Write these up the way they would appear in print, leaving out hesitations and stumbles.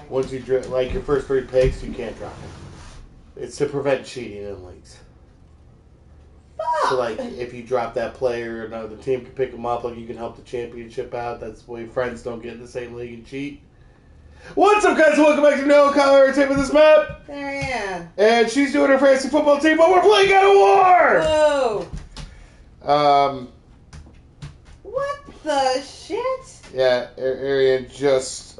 Once you like your first 3 picks, you can't drop them. It's to prevent cheating in leagues. So, like, if you drop that player, another team can pick them up. Like, you can help the championship out. That's the way friends don't get in the same league and cheat. What's up, guys? Welcome back to No Collar Entertainment with this map. There I am. And she's doing her fantasy football team, but we're playing God of War! Whoa! What the shit? Yeah, Arian just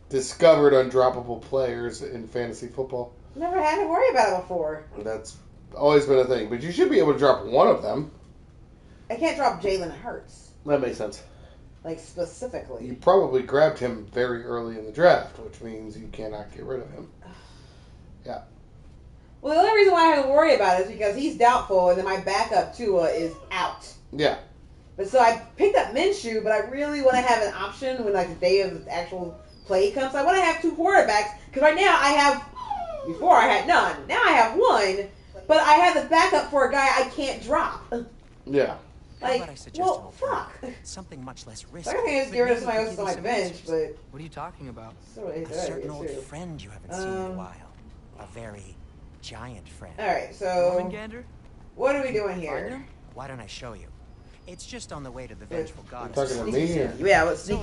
discovered undroppable players in fantasy football. Never had to worry about it before. That's always been a thing, but you should be able to drop one of them. I can't drop Jalen Hurts. That makes sense. Like, specifically. You probably grabbed him very early in the draft, which means you cannot get rid of him. Yeah. Well, the only reason why I have to worry about it is because he's doubtful, and then my backup, Tua, is out. Yeah. But so I picked up Minshew, but I really want to have an option when, like, the day of the actual play comes. So I want to have 2 quarterbacks, because right now I have, before I had none. Now I have 1, but I have the backup for a guy I can't drop. Yeah. Like, well, fuck. Something much less risky. I can just get rid of somebody else on my bench, but... What are you talking about? A certain old friend you haven't seen in a while. A very giant friend. Alright, so... What are we doing here? Why don't I show you? It's just on the way to the vengeful goddess. You're talking to me here? Yeah, let's sneak.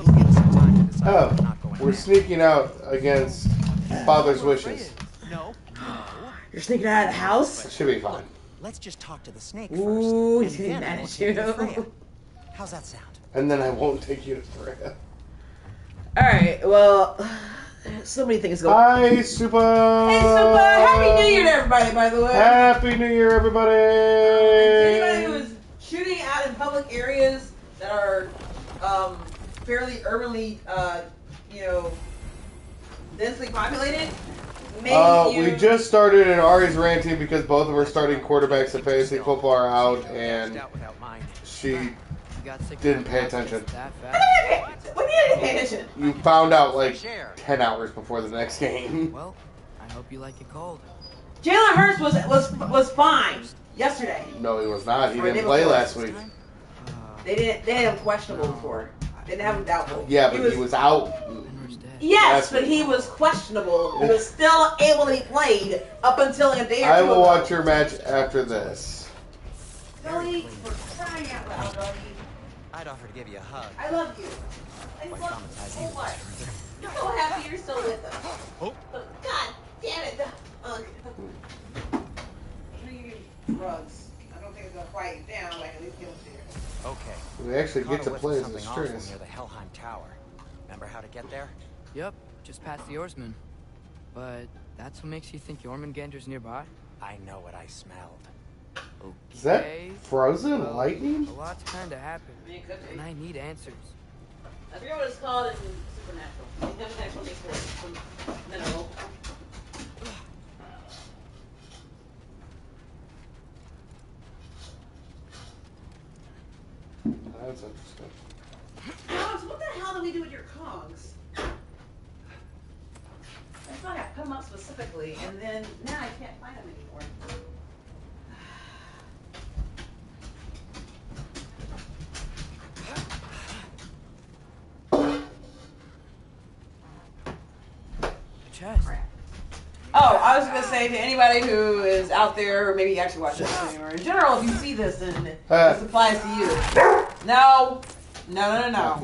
Oh, we're sneaking out against Father's wishes. No. You're sneaking out of the house? It should be fine. Let's just talk to the snake Ooh, first. he's getting mad at you. How's that sound? And then I won't take you to Freya. Alright, well, so many things going on. Hi, Super! Hey, Super! Happy New Year to everybody, by the way. Happy New Year, everybody! Anybody who is shooting out in public areas that are fairly urbanly, densely populated, we just started an Ari's ranting because both of our starting quarterbacks in fantasy football are out, and she didn't pay attention. What do you didn't pay attention? You found out like 10 hours before the next game. Well, I hope you like it cold. Jalen Hurts was fine yesterday. No, he was not. He didn't play last week. They had him questionable before. They didn't have him doubtful. Yeah, but he was out. Yes, but he was questionable. He was still able to be played up until a day or 2 I will ago. watch your match after this. Billy, for crying out loud, doggy. I'd offer to give you a hug. I love you. I love you so much. I'm so happy you're still with us. Oh. But God damn it. I'm gonna give you drugs. I don't think it's gonna quiet you down, but I can at least get upstairs. Okay. We actually get to Caught a play whiff as of the something awful stress. near the Helheim Tower. Remember how to get there? Yep, just past the oarsman. But that's what makes you think Jormungandr's nearby? I know what I smelled. Okay. Is that frozen well, lightning? A lot's kinda happened, and I need answers. I forget what it's called in Supernatural. Supernatural makes it some mineral. That's interesting. Alex, what the hell do we do with your cogs? I thought I put them up specifically, and then now I can't find them anymore. Chest. Oh, I was gonna say to anybody who is out there, or maybe you actually watch this anymore. In general, if you see this, then this applies to you. No.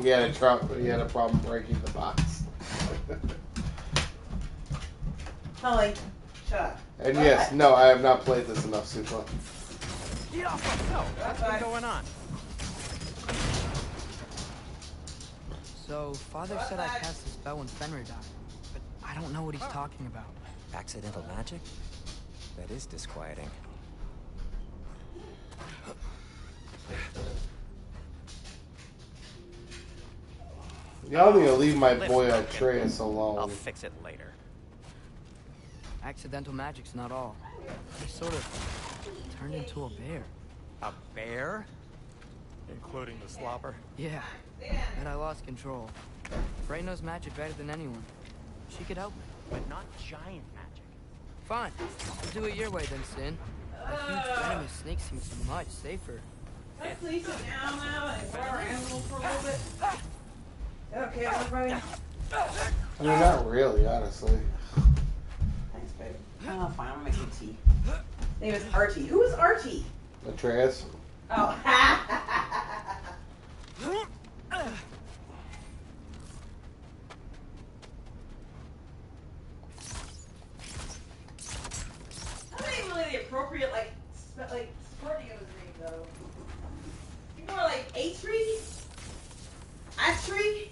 He had a problem breaking the box. Holly, shut up. And yes, no, I have not played this enough, Super. Get off! No, what's been going on? So, Father said I cast a spell when Fenrir died, but I don't know what he's talking about. Accidental magic? That is disquieting. Y'all need to leave my boy Atreus alone. I'll fix it later. Accidental magic's not all. I sort of turned into a bear. A bear? Including the slobber? Yeah, and I lost control. Frey knows magic better than anyone. She could help me. But not giant magic. Fine, we'll do it your way then, Sin. A huge venomous snake seems much safer. Let's please sit down now and explore our animals for a little bit. Okay, everybody. I mean, not really, honestly. Thanks, babe. Oh, fine. I'm making tea. His name is Archie. Who is Archie? Atreus. Oh. That's not even really the appropriate, like sport name of his name, though. He's more like A-Tree? A-Tree?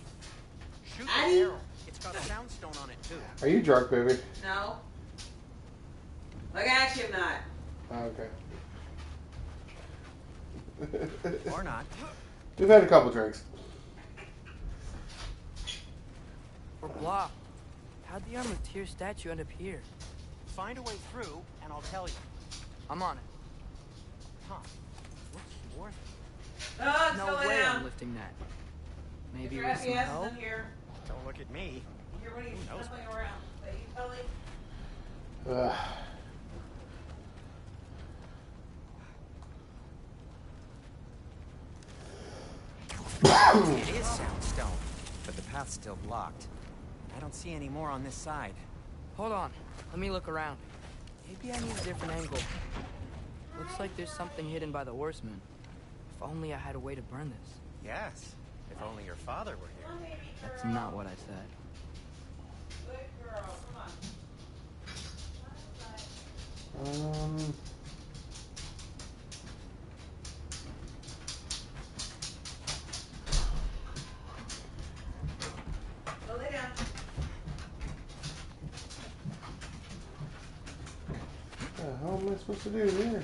Shoot the Addy? arrow. It's got a soundstone on it, too. Are you drunk, baby? No. Like, I actually am not. Oh, okay. Or not. We've had a couple drinks. Or blah. How'd the Arm of Tyr statue end up here? Find a way through, and I'll tell you. I'm on it. Huh. Looks worth it. Oh, No still lay way I'm down. lifting that. Maybe Your with happy some ass help? is in here. Don't look at me. You're when he's Who knows? shuffling around. But you totally... It is soundstone, but the path's still blocked. I don't see any more on this side. Hold on. Let me look around. Maybe I need a different angle. Looks like there's something hidden by the horsemen. If only I had a way to burn this. Yes, if only your father were here. Come on, baby That's girl. not what I said. Good girl. Come on. Go lay down. What the hell am I supposed to do here?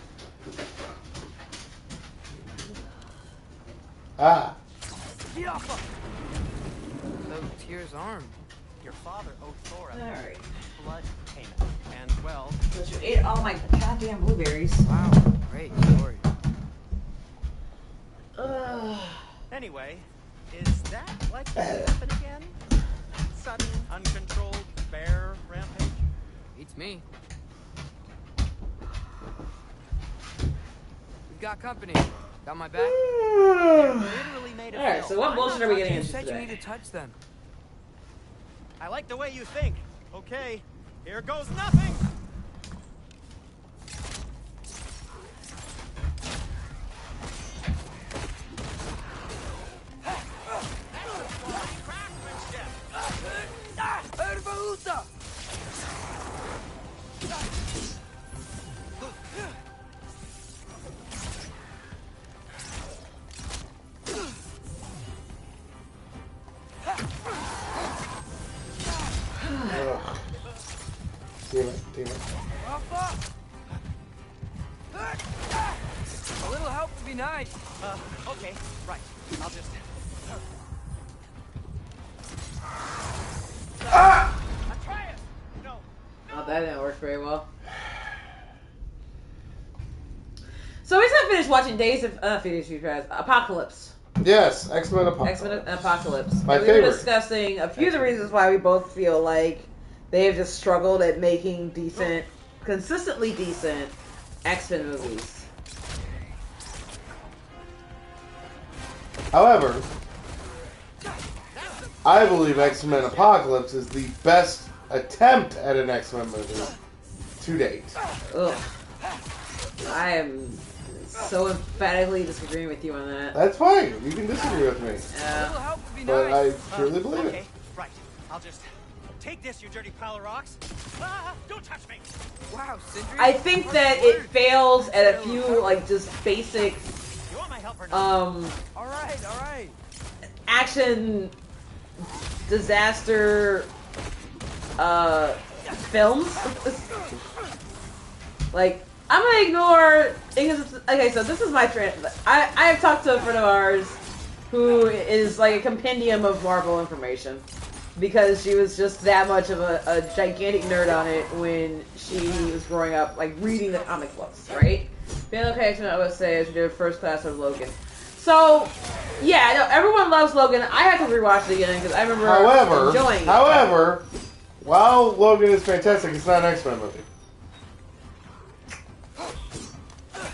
Ah! Get off of! So, Tyr's arm. Your father owed Thor a Alright. blood payment. And, well, But you ate all my goddamn blueberries. Wow, great story. anyway, is that likely to happen again? Sudden, uncontrolled bear rampage? Beats me. We've got company. Got my back? Literally made a Alright, film. so what bullshit are we getting You into said you need today? to touch them. I like the way you think. Okay, here goes nothing. Damn it. A little help would be nice. Okay, right. I'll just... Atreus! No. Oh, that didn't work very well. So we just finished watching Apocalypse. Yes, X-Men Apocalypse. X-Men Apocalypse. My We favorite. were discussing a few of the reasons why we both feel like they have just struggled at making consistently decent X-Men movies. However, I believe X-Men Apocalypse is the best attempt at an X-Men movie to date. Ugh. I am so emphatically disagreeing with you on that. That's fine. You can disagree with me. A little help would be But nice. I truly believe Okay, it. right. I'll just... Take this, you dirty pile of rocks. Ah, don't touch me. Wow, Sindri. I think that it fails at a few, like, just basic, You want my help or not? All right. action disaster, films. Like, I'm gonna ignore, okay, so this is my trend. I have talked to a friend of ours who is like a compendium of Marvel information. Because she was just that much of a gigantic nerd on it when she was growing up, like reading the comic books, right? Being okay, actually, I would say as she did first class of Logan. So, yeah, no, everyone loves Logan. I have to rewatch it again because I remember enjoying it. However, while Logan is fantastic, it's not an X-Men movie.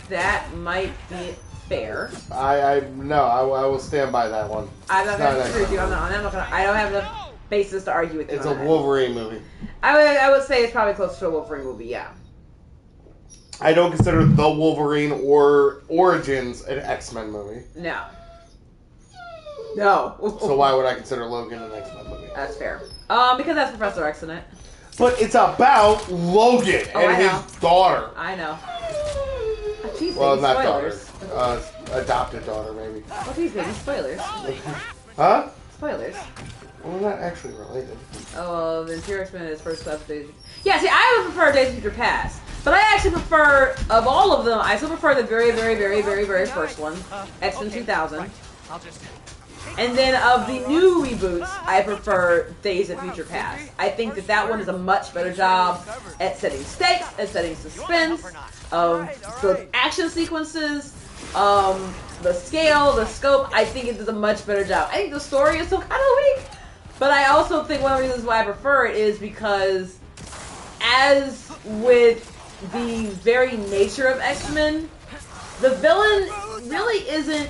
That might be fair. I will stand by that one. I'm not It's not going to an disagree with you. X-Men I'm not gonna, I don't have enough basis to argue with you. It's on a that. Wolverine movie. I would say it's probably close to a Wolverine movie. Yeah. I don't consider The Wolverine or Origins an X-Men movie. No. So why would I consider Logan an X-Men movie? That's fair. Because that's Professor X in it. But it's about Logan and his daughter. I know. Geez, Well, baby, not spoilers. daughter. Adopted daughter, maybe. Oh, geez, baby, spoilers. Huh? Spoilers. Well, they're not actually related. Oh, the Interior X-Men is first class Days. Yeah, see, I would prefer Days of Future Past. But I actually prefer, of all of them, I still prefer the very, very, very, very, very first one, X-Men 2000. Right. I'll just... And then of the new reboots, I prefer Days of Future Past. I think that that one is a much better job at setting stakes, at setting suspense, the action sequences, the scale, the scope. I think it does a much better job. I think the story is still kind of weak, but I also think one of the reasons why I prefer it is because, as with the very nature of X-Men, the villain really isn't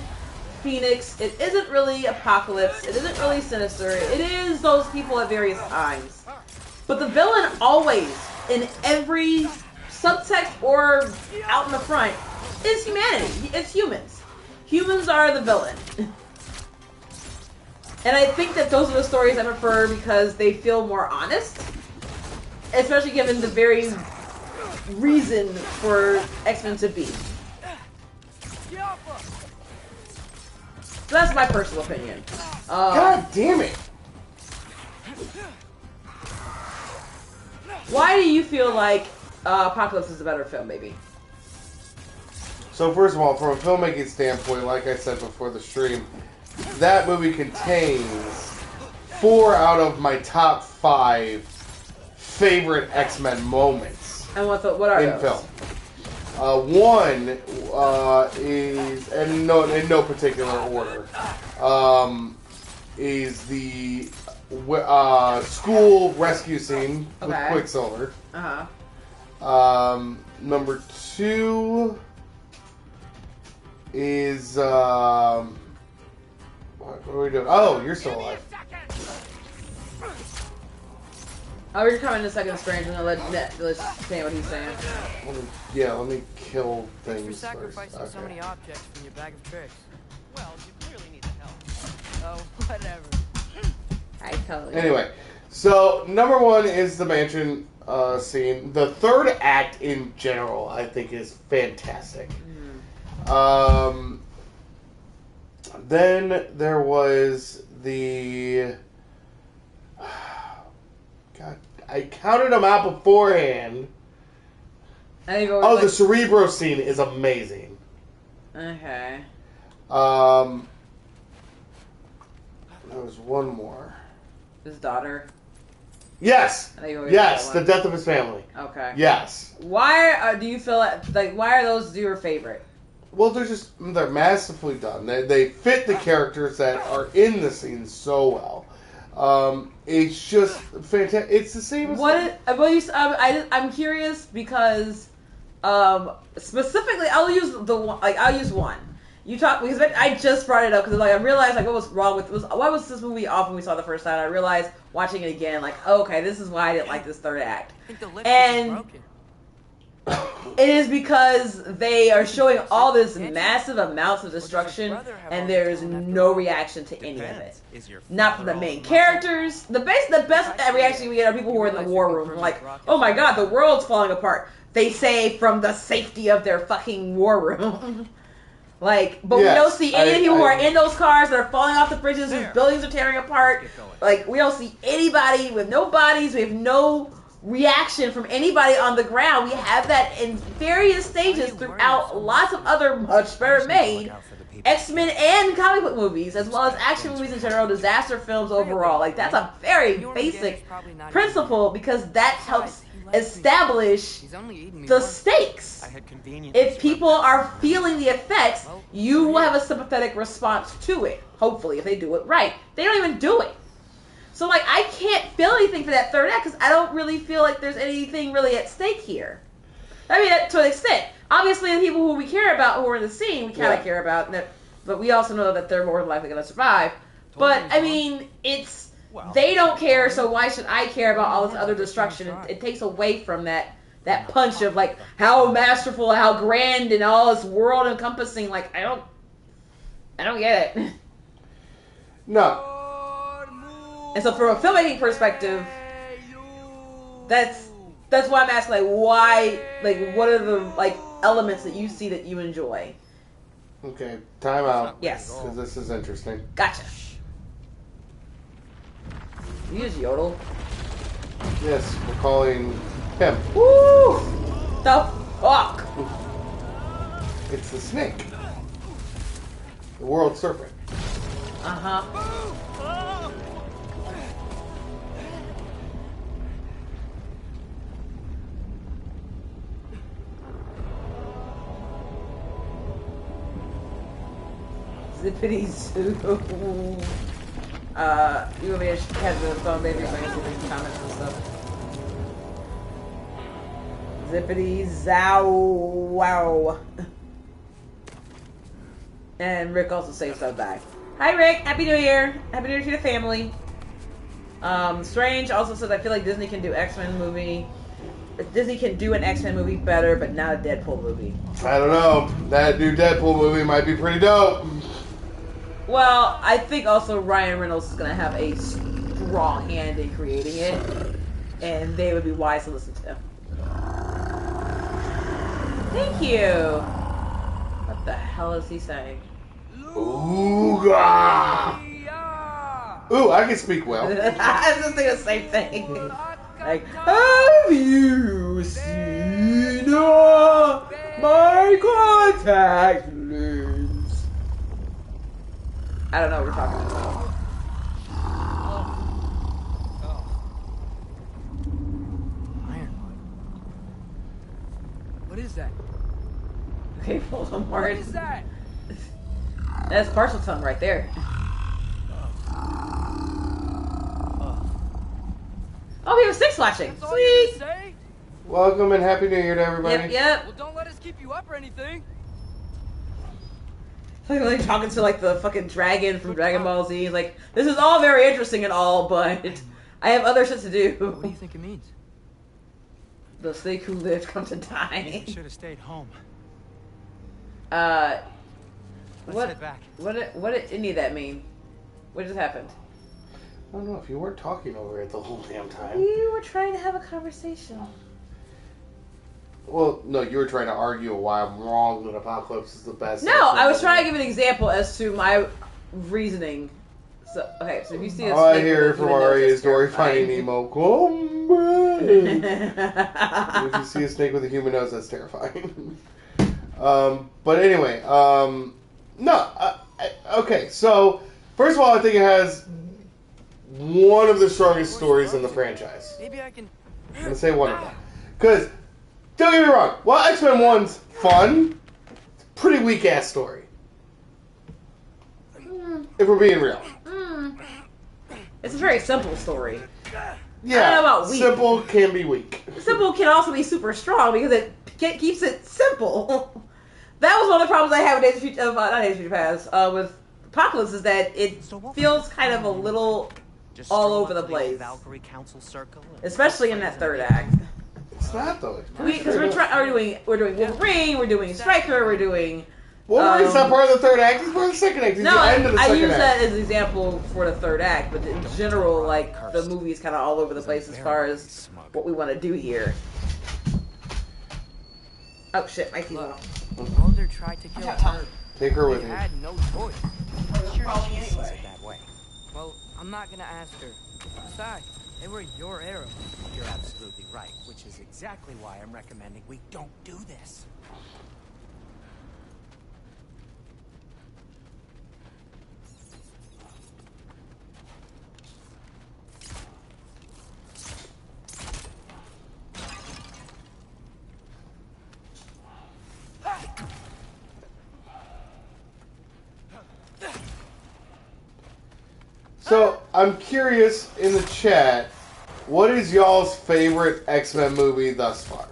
Phoenix, it isn't really Apocalypse, it isn't really Sinister, it is those people at various times. But the villain always, in every subtext or out in the front, is humanity. It's humans. Humans are the villain. And I think that those are the stories I prefer because they feel more honest, especially given the very reason for X-Men to be. So that's my personal opinion. God damn it! Why do you feel like Apocalypse is a better film, maybe? So first of all, from a filmmaking standpoint, like I said before the stream, that movie contains 4 out of my top 5 favorite X-Men moments. And what are in those? film? One is, and in no particular order, is the school rescue scene with Quicksilver. Number 2 is what are we doing? Oh, you're still alive. Oh, we're coming to second strange and let's say what he's saying. Let me kill Thanks for things sacrificing first. so many objects from your bag of tricks. Well, you clearly need the help. Oh, whatever. I totally. Anyway, so number 1 is the mansion scene. The third act in general, I think, is fantastic. Then there was the... God, I counted them out beforehand. The Cerebro scene is amazing. Okay. There was one more. His daughter. Yes. Yes, that the one. death of his family. Okay. Yes. Why do you feel like why are those your favorite? Well, they're masterfully done. They fit the characters that are in the scene so well. It's just fantastic. It's the same as I'm curious because specifically I'll use one. You talk because I just brought it up because I realized what was wrong with why was this movie off when we saw it the first time. I realized watching it again okay, this is why I didn't like this third act. I think the lift And is broken. it is because they are showing all this massive amounts of destruction and there's no reaction to any of it. Not from the main characters. The best reaction we get are people who are in the war room like, oh my god, the world's falling apart. They say from the safety of their fucking war room. We don't see any of the people who are in those cars that are falling off the bridges, whose buildings are tearing apart. We don't see anybody with no bodies. We have no reaction from anybody on the ground. We have that in various stages throughout lots of other much better made X-Men and comic book movies, as well as action movies in general, disaster films overall. That's a very basic principle because that helps establish the stakes. If people are feeling the effects, you will have a sympathetic response to it, hopefully, if they do it right. They don't even do it. So, I can't feel anything for that third act because I don't really feel like there's anything really at stake here. I mean, to an extent. Obviously, the people who we care about, who are in the scene, we kind of care about, but we also know that they're more likely going to survive. But, I mean, it's they don't care, so why should I care about all this other destruction? It takes away from that punch of like how masterful, how grand, and all this world encompassing. Like I don't get it. No. And so from a filmmaking perspective, that's why I'm asking, like, why, like, what are the, like, elements that you see that you enjoy? Okay, time out. Yes. Because this is interesting. Gotcha. You use yodel. Yes, we're calling him. Woo! The fuck? It's the snake. The world serpent. Uh-huh. Zippity zoo. You want me to have the phone baby so I can see the comments and stuff. Zippity zow wow. And Rick also saves stuff back. Hi Rick, Happy New Year. Happy New Year to the family. Strange also says I feel like Disney can do X-Men movie. Disney can do an X-Men movie better, but not a Deadpool movie. I don't know. That new Deadpool movie might be pretty dope. Well, I think also Ryan Reynolds is going to have a strong hand in creating it, and they would be wise to listen to him. Thank you. What the hell is he saying? Ooga! Ooh, I can speak well. I was just thinking the same thing. Like, have you seen my contact lens? I don't know what we're talking about. Ironwood. What is that? Okay, Voldemort. What is that? That's partial tongue right there. Oh, we have 6 watching. That's all you're Sweet. gonna say? Welcome and Happy New Year to everybody. Yep. Well, don't let us keep you up or anything. Like talking to like the fucking dragon from Dragon Ball Z. He's like, this is all very interesting and all, but I have other shit to do. What do you think it means? The snake who lived come to die. We should have stayed home. What? Let's head back. What did any of that mean? What just happened? I don't know if you weren't talking over it the whole damn time. You were trying to have a conversation. Well, no, you were trying to argue why I'm wrong that Apocalypse is the best. No, I was trying to give an example as to my reasoning. So, okay, so if you see a all I snake hear with a from human Ari nose, is Dory it's finding terrifying. Nemo. Come back. If you see a snake with a human nose, that's terrifying. But anyway, okay, so first of all, I think it has one of the strongest stories in the franchise. Maybe I can. I'm gonna say one of them. Because, don't get me wrong, while X-Men 1's fun, it's a pretty weak-ass story. If we're being real. It's a very simple story. Yeah, I don't know about weak. simple can be weak. Simple can also be super strong because it keeps it simple. That was one of the problems I have with Days of Future, not Days of Future Past, with Apocalypse, is that it feels kind of a little Just all stroll over the up to old place. Valkyrie Council Circle and Especially in that third act. It's not, though. Because we're doing Wolverine, we're doing Stryker, we're doing... Wolverine's not part of the third act, he's part of the second act. He's No, the end of the I second use act. that as an example for the third act, but in general, like, the movie is kind of all over the place as far as what we want to do here. Oh shit, my teeth Look, off. Mulder tried to kill her. Take her with They you. had no choice. Sure, she sees it that way. Well, I'm not gonna ask her. Besides, they were your arrows. You're absolutely right, which is exactly why I'm recommending we don't do this. So, I'm curious in the chat, what is y'all's favorite X-Men movie thus far?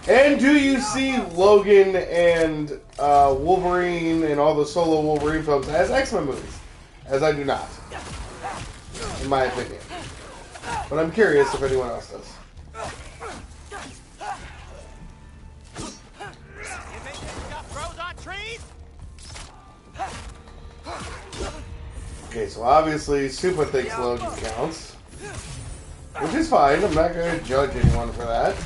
And do you see Logan and Wolverine and all the solo Wolverine films as X-Men movies? As I do not. in my opinion. But I'm curious if anyone else does. Okay, so obviously Super thinks Logan counts. Which is fine, I'm not going to judge anyone for that.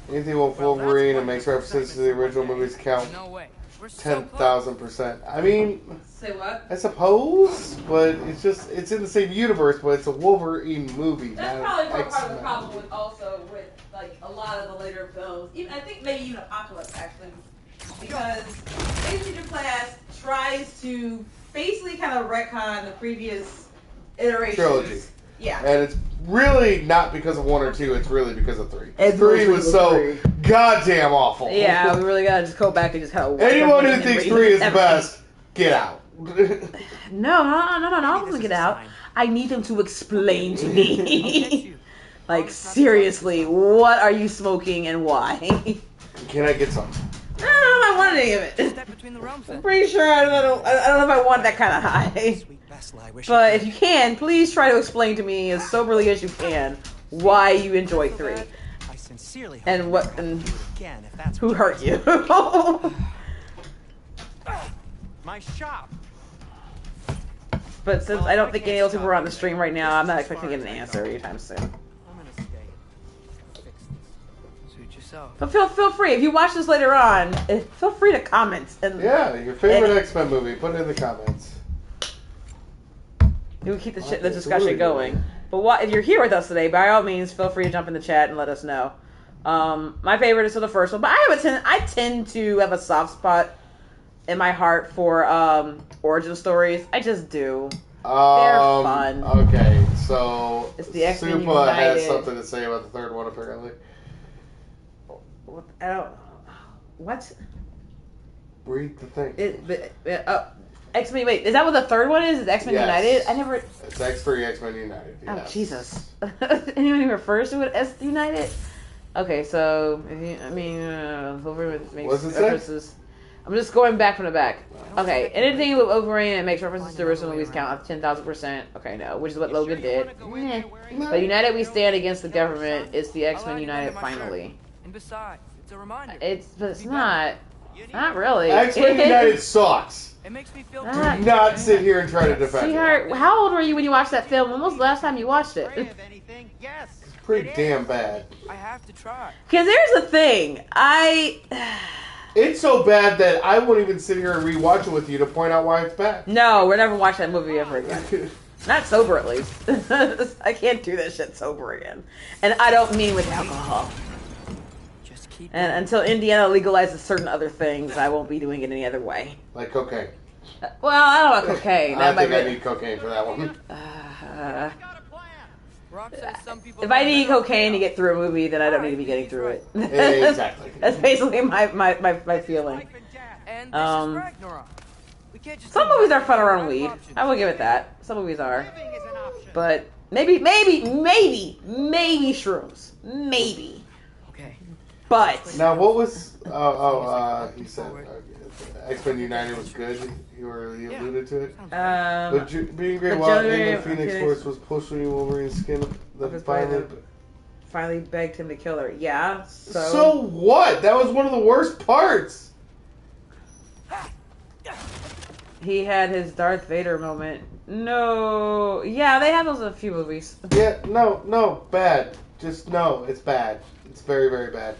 Anything with Wolverine and makes references to the original movies count No way. We're so 10,000%. I mean, Say what? I suppose, but it's in the same universe, but it's a Wolverine movie. That's not probably an part of the X-Men. problem with like a lot of the later films. Even I think maybe even Apocalypse actually, because Agent Class tries to basically kind of retcon the previous iterations. Trilogy. Yeah. And it's really not because of 1 or 2, it's really because of 3. It's 3 really was so three. goddamn awful. Yeah, we really gotta just go back and just kind of. Anyone who thinks 3 is the best, get out. No, I don't get out. I need them to explain to me. Like, seriously, what are you smoking and why? Can I get some? I don't know if I wanted any of it. Step between the realms, I'm then. pretty sure I don't know if I want that kind of high. But if you can, please try to explain to me as soberly as you can why you enjoy 3 I sincerely hope and what you and do it again if that's who what hurt you. My shop. But since I don't think any of those people are on the stream right now, I'm not expecting to get an answer anytime soon. I'm gonna stay. Fix this. Suit yourself. But feel free if you watch this later on, feel free to comment and Yeah, your favorite X-Men movie, put it in the comments. we will keep the Okay, discussion so going. But if you're here with us today, by all means, feel free to jump in the chat and let us know. My favorite is still the first one, but I tend to have a soft spot in my heart for origin stories. I just do. They're fun. Okay, so It's the X-Men Supa has United. something to say about the third one, apparently. What? Read the thing. X-Men. Wait, is that what the third one is? Is X-Men Yes. United? I never. It's X3 X-Men United. Oh Yes. Jesus! Anyone who refers to it as United? Okay, so Wolverine makes What's it say? references. I'm just going back from the back. Okay, anything with Wolverine that makes references to original movies count 10,000%. Okay, no, which is what Logan did. Meh. But United we stand against the government. It's the X-Men United finally. And besides, it's a reminder. But it's not. Not really. X-Men United sucks. It makes me feel Do not sit here and try to defend it. Sweetheart, how old were you when you watched that film? When was the last time you watched it? anything? Yes. It's pretty damn bad. I have to try. Because there's the thing. It's so bad that I won't even sit here and rewatch it with you to point out why it's bad. No, we're never watching that movie ever again. Not sober, at least. I can't do that shit sober again. And I don't mean with alcohol. Just keep And until Indiana legalizes certain other things, I won't be doing it any other way. Like cocaine. Well, I don't know about cocaine. I That think might I be- need cocaine for that one. Rock says some people If I don't need know cocaine to how. get through a movie, then I don't need to be getting through it. Exactly. That's basically my feeling. And this Um, is Ragnarok. We can't just Some do movies are nothing fun without around weed. options. I will give it that. Some movies are. Living is an option. But maybe shrooms. Maybe. Okay. But Now, what was... you said X-Men United was good. You already alluded to it. But being great but while Johnny- in the Phoenix okay. Force was pushing Wolverine's skin. The his finally... finally begged him to kill her. Yeah. So what? That was one of the worst parts. He had his Darth Vader moment. No. Yeah, they have those in a few movies. Yeah, no, bad. Just no, it's bad. It's very, very bad.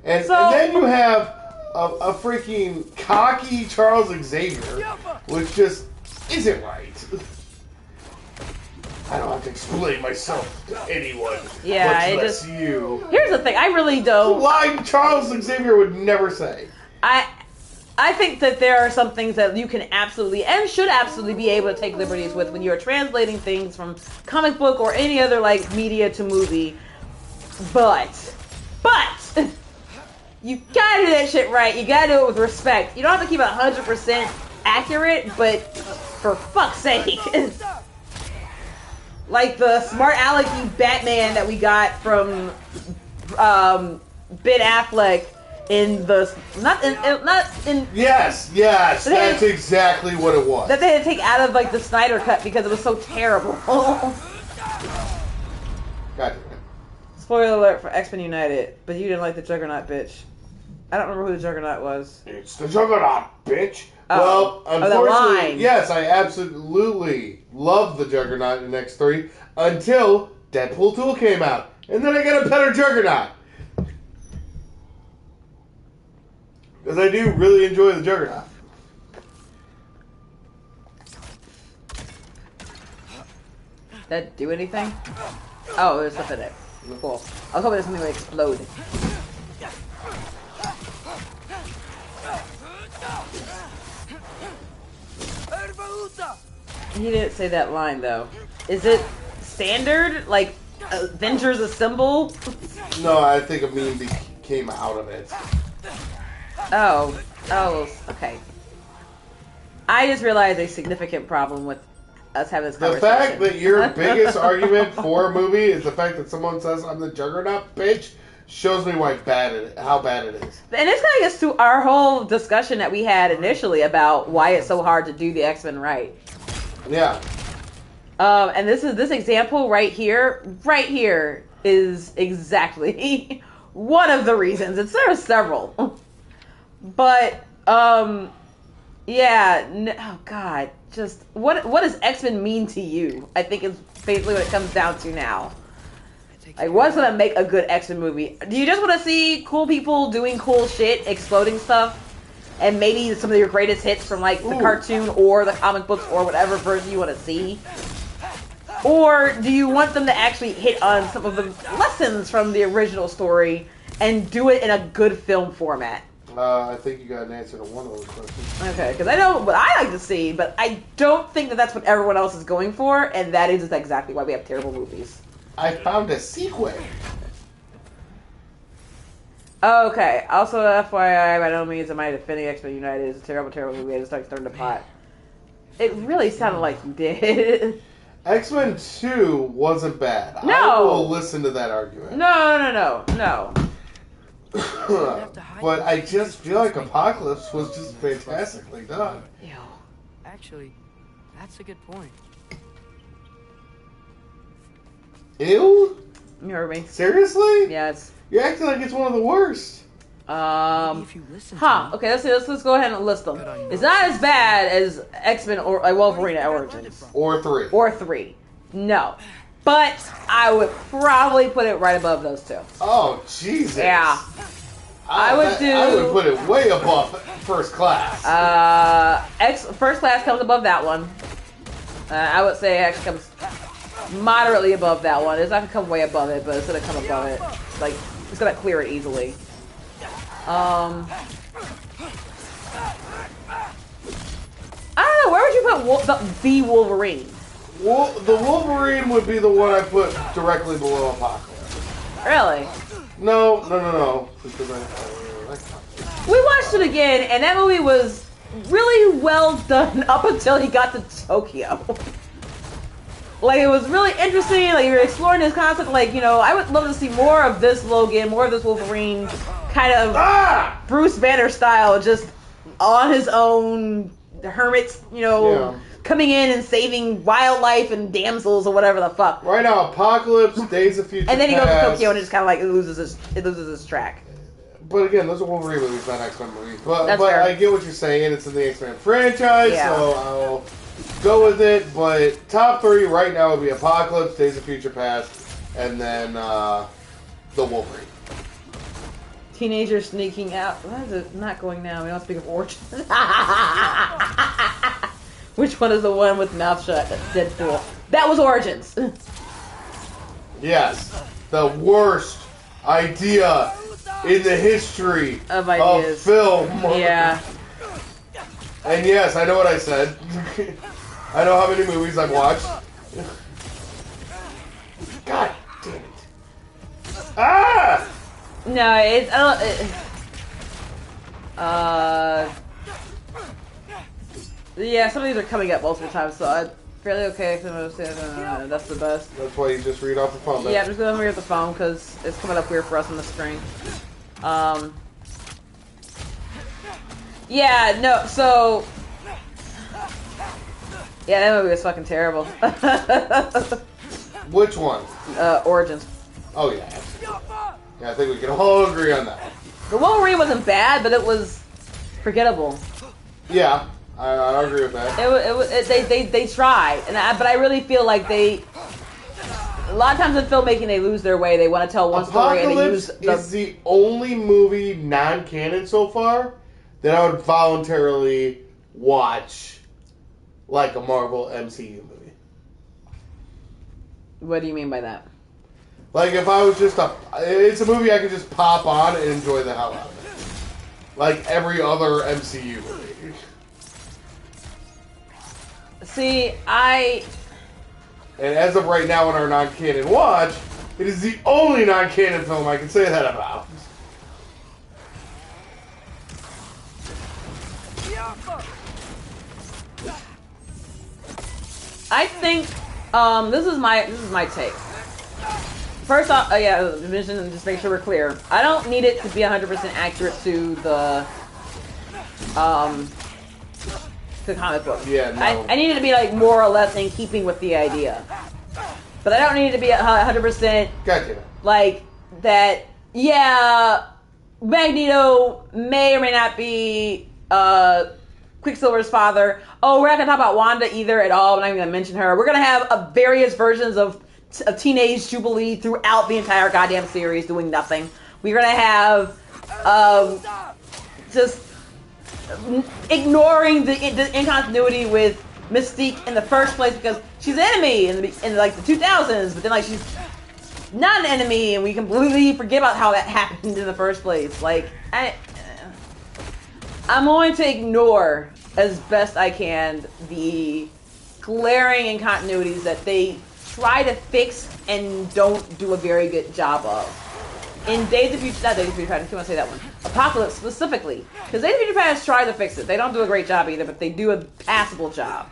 And So- then you have a freaking cocky Charles Xavier, which just isn't right. I don't have to explain myself to anyone. Yeah, much it less just- you. Here's the thing. I really A don't. line Charles Xavier would never say. I think that there are some things that you can absolutely and should absolutely be able to take liberties with when you're translating things from comic book or any other like media to movie. But you gotta do that shit right. You gotta do it with respect. You don't have to keep it 100% accurate, but for fuck's sake. Like the smart alecky Batman that we got from Ben Affleck in the not in Yes, that's exactly what it was. that they had to take out of like the Snyder cut because it was so terrible. God. Spoiler alert for X-Men United, but you didn't like the Juggernaut, bitch. I don't remember who the Juggernaut was. It's the Juggernaut, bitch. Oh. Well, unfortunately, yes, I absolutely love the Juggernaut in X3 until Deadpool 2 came out. And then I got a better Juggernaut. Because I do really enjoy the Juggernaut. Did that do anything? Oh, there's stuff in it. Cool. I was hoping there's something would explode. He didn't say that line though. Is it standard? Like Avengers Assemble? No, I think a meme came out of it. Oh, okay. I just realized a significant problem with us having this The conversation. fact that your biggest argument for a movie is the fact that someone says I'm the Juggernaut, bitch, shows me how bad it is. And this kind of gets to our whole discussion that we had initially about why it's so hard to do the X-Men right. Yeah. And this example right here is exactly one of the reasons. There are several. But, yeah, oh God, just, what does X-Men mean to you? I think is basically what it comes down to now. Like, what's gonna make a good X-Men movie? Do you just want to see cool people doing cool shit, exploding stuff, and maybe some of your greatest hits from, like, the cartoon or the comic books or whatever version you want to see? Or do you want them to actually hit on some of the lessons from the original story and do it in a good film format? I think you got an answer to one of those questions. Okay, because I know what I like to see, but I don't think that that's what everyone else is going for, and that is exactly why we have terrible movies. I found a sequel. Okay, also FYI, by no means am I defending X-Men United. It's a terrible, terrible movie. I just like stirring the pot. It really sounded like you did. X-Men 2 wasn't bad. No! I will listen to that argument. No. But I just feel like Apocalypse was just fantastically done. Ew. Actually, that's a good point. Ew? You heard me. Seriously? Yes. You're acting like it's one of the worst. Maybe if you listen to me. Okay, let's go ahead and list them. It's not as bad as X-Men or Wolverine at Origins. Or 3. Or 3. No. But I would probably put it right above those two. Oh, Jesus. Yeah. I would put it way above First Class. First Class comes above that one. I would say X comes moderately above that one. It's not gonna come way above it, but it's gonna come above it. Like, it's gonna clear it easily. I don't know, where would you put the Wolverine? Well, the Wolverine would be the one I put directly below Apocalypse. Really? No. Because We watched it again, and that movie was really well done up until he got to Tokyo. Like, it was really interesting. Like, you were exploring this concept. Like, you know, I would love to see more of this Logan, more of this Wolverine, kind of Bruce Banner style, just on his own, the hermits, you know, coming in and saving wildlife and damsels or whatever the fuck. Right now, Apocalypse, Days of Future And then he goes to Past. Tokyo and it just kind of like loses his track. But again, those are Wolverine movies, not X-Men movies. But fair. I get what you're saying. It's in the X-Men franchise, so I'll go with it. But top 3 right now would be Apocalypse, Days of Future Past, and then the Wolverine. Teenager sneaking out. Why is it not going now? We don't speak of Origins. Which one is the one with mouth shut? Deadpool. That was Origins. Yes. The worst idea in the history of film. Yeah. And yes, I know what I said. I know how many movies I've watched. God damn it. No, it's yeah, some of these are coming up multiple times, so I'm fairly okay. That's the best. That's why you just read off the phone. Yeah, I'm just gonna read off the phone because it's coming up weird for us on the screen. Yeah, no, so yeah, that movie was fucking terrible. Which one? Origins. Oh yeah, absolutely. Yeah, I think we can all agree on that. The Wolverine wasn't bad, but it was forgettable. Yeah, I agree with that. They tried, but I really feel like a lot of times in filmmaking they lose their way. They want to tell one story and they use is the only movie non-canon so far that I would voluntarily watch like a Marvel MCU movie. What do you mean by that? Like if I was it's a movie I could just pop on and enjoy the hell out of it. Like every other MCU movie. See, And as of right now in our non-canon watch, it is the only non-canon film I can say that about. I think this is my take. First off, yeah, mention just make sure we're clear. I don't need it to be 100% accurate to the comic book. Yeah, no. I need it to be like more or less in keeping with the idea, but I don't need it to be 100%. Gotcha. Like that. Yeah, Magneto may or may not be Quicksilver's father. Oh, we're not gonna talk about Wanda either at all. We're not even gonna mention her. We're gonna have various versions of Teenage Jubilee throughout the entire goddamn series doing nothing. We're gonna have just ignoring the incontinuity with Mystique in the first place because she's an enemy in like the 2000s, but then like she's not an enemy and we completely forget about how that happened in the first place. Like I'm going to ignore as best I can the glaring incontinuities that they try to fix and don't do a very good job of. In Days of Future, not Days of Future Past, I can't say that one. Apocalypse specifically, because Days of Future Past try to fix it. They don't do a great job either, but they do a passable job.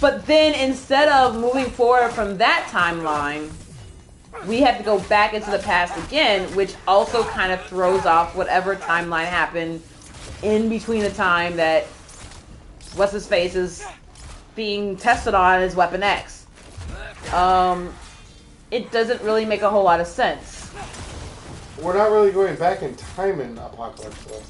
But then instead of moving forward from that timeline, we have to go back into the past again, which also kind of throws off whatever timeline happened in between the time that what's his face is being tested on as Weapon X. It doesn't really make a whole lot of sense. We're not really going back in time in Apocalypse, though.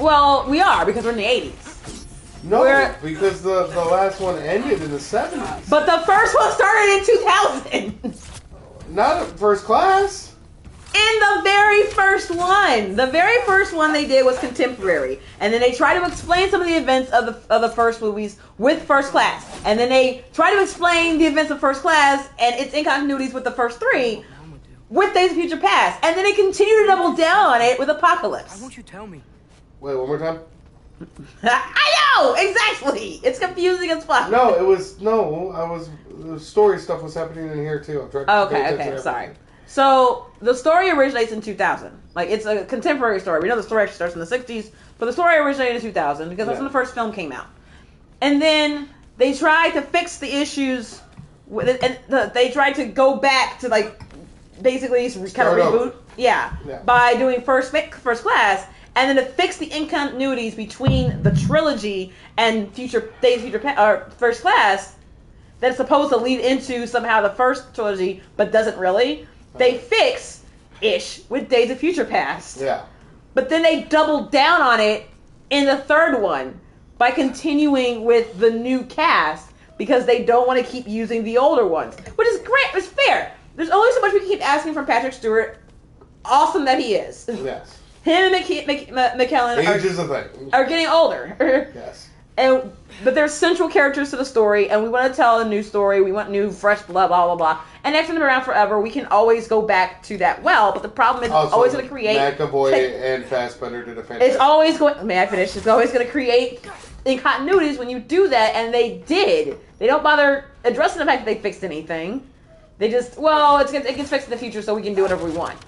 Well, we are, because we're in the 80s. No, because the last one ended in the 70s. But the first one started in 2000. Not at First Class. In the very first one. The very first one they did was contemporary. And then they try to explain some of the events of the first movies with First Class. And then they try to explain the events of First Class and its incontinuities with the first three with Days of Future Past. And then they continue to double down on it with Apocalypse. Why won't you tell me? Wait, one more time? I know! Exactly! It's confusing as fuck. No, the story stuff was happening in here too. I'm trying to pay attention to sorry. So, the story originates in 2000. Like, it's a contemporary story. We know the story actually starts in the 60s, but the story originated in 2000 because that's when the first film came out. And then they tried to fix the issues, they tried to go back to, like, basically kind of reboot. Yeah. By doing First Class, and then to fix the incontinuities between the trilogy and First Class that's supposed to lead into somehow the first trilogy, but doesn't really. They fix-ish with Days of Future Past. Yeah. But then they doubled down on it in the third one by continuing with the new cast because they don't want to keep using the older ones. Which is great. It's fair. There's only so much we can keep asking from Patrick Stewart. Awesome that he is. Yes. Him and McKellen Age is a thing. Are getting older. Yes. But they're central characters to the story, and we want to tell a new story. We want new, fresh blood, blah, blah, blah. And after them around forever, we can always go back to that well. But the problem is, it's always going to create... McAvoy and Fassbender did a fantastic... It's always going... May I finish? It's always going to create incontinuities when you do that, and they did. They don't bother addressing the fact that they fixed anything. They just, well, it gets fixed in the future so we can do whatever we want.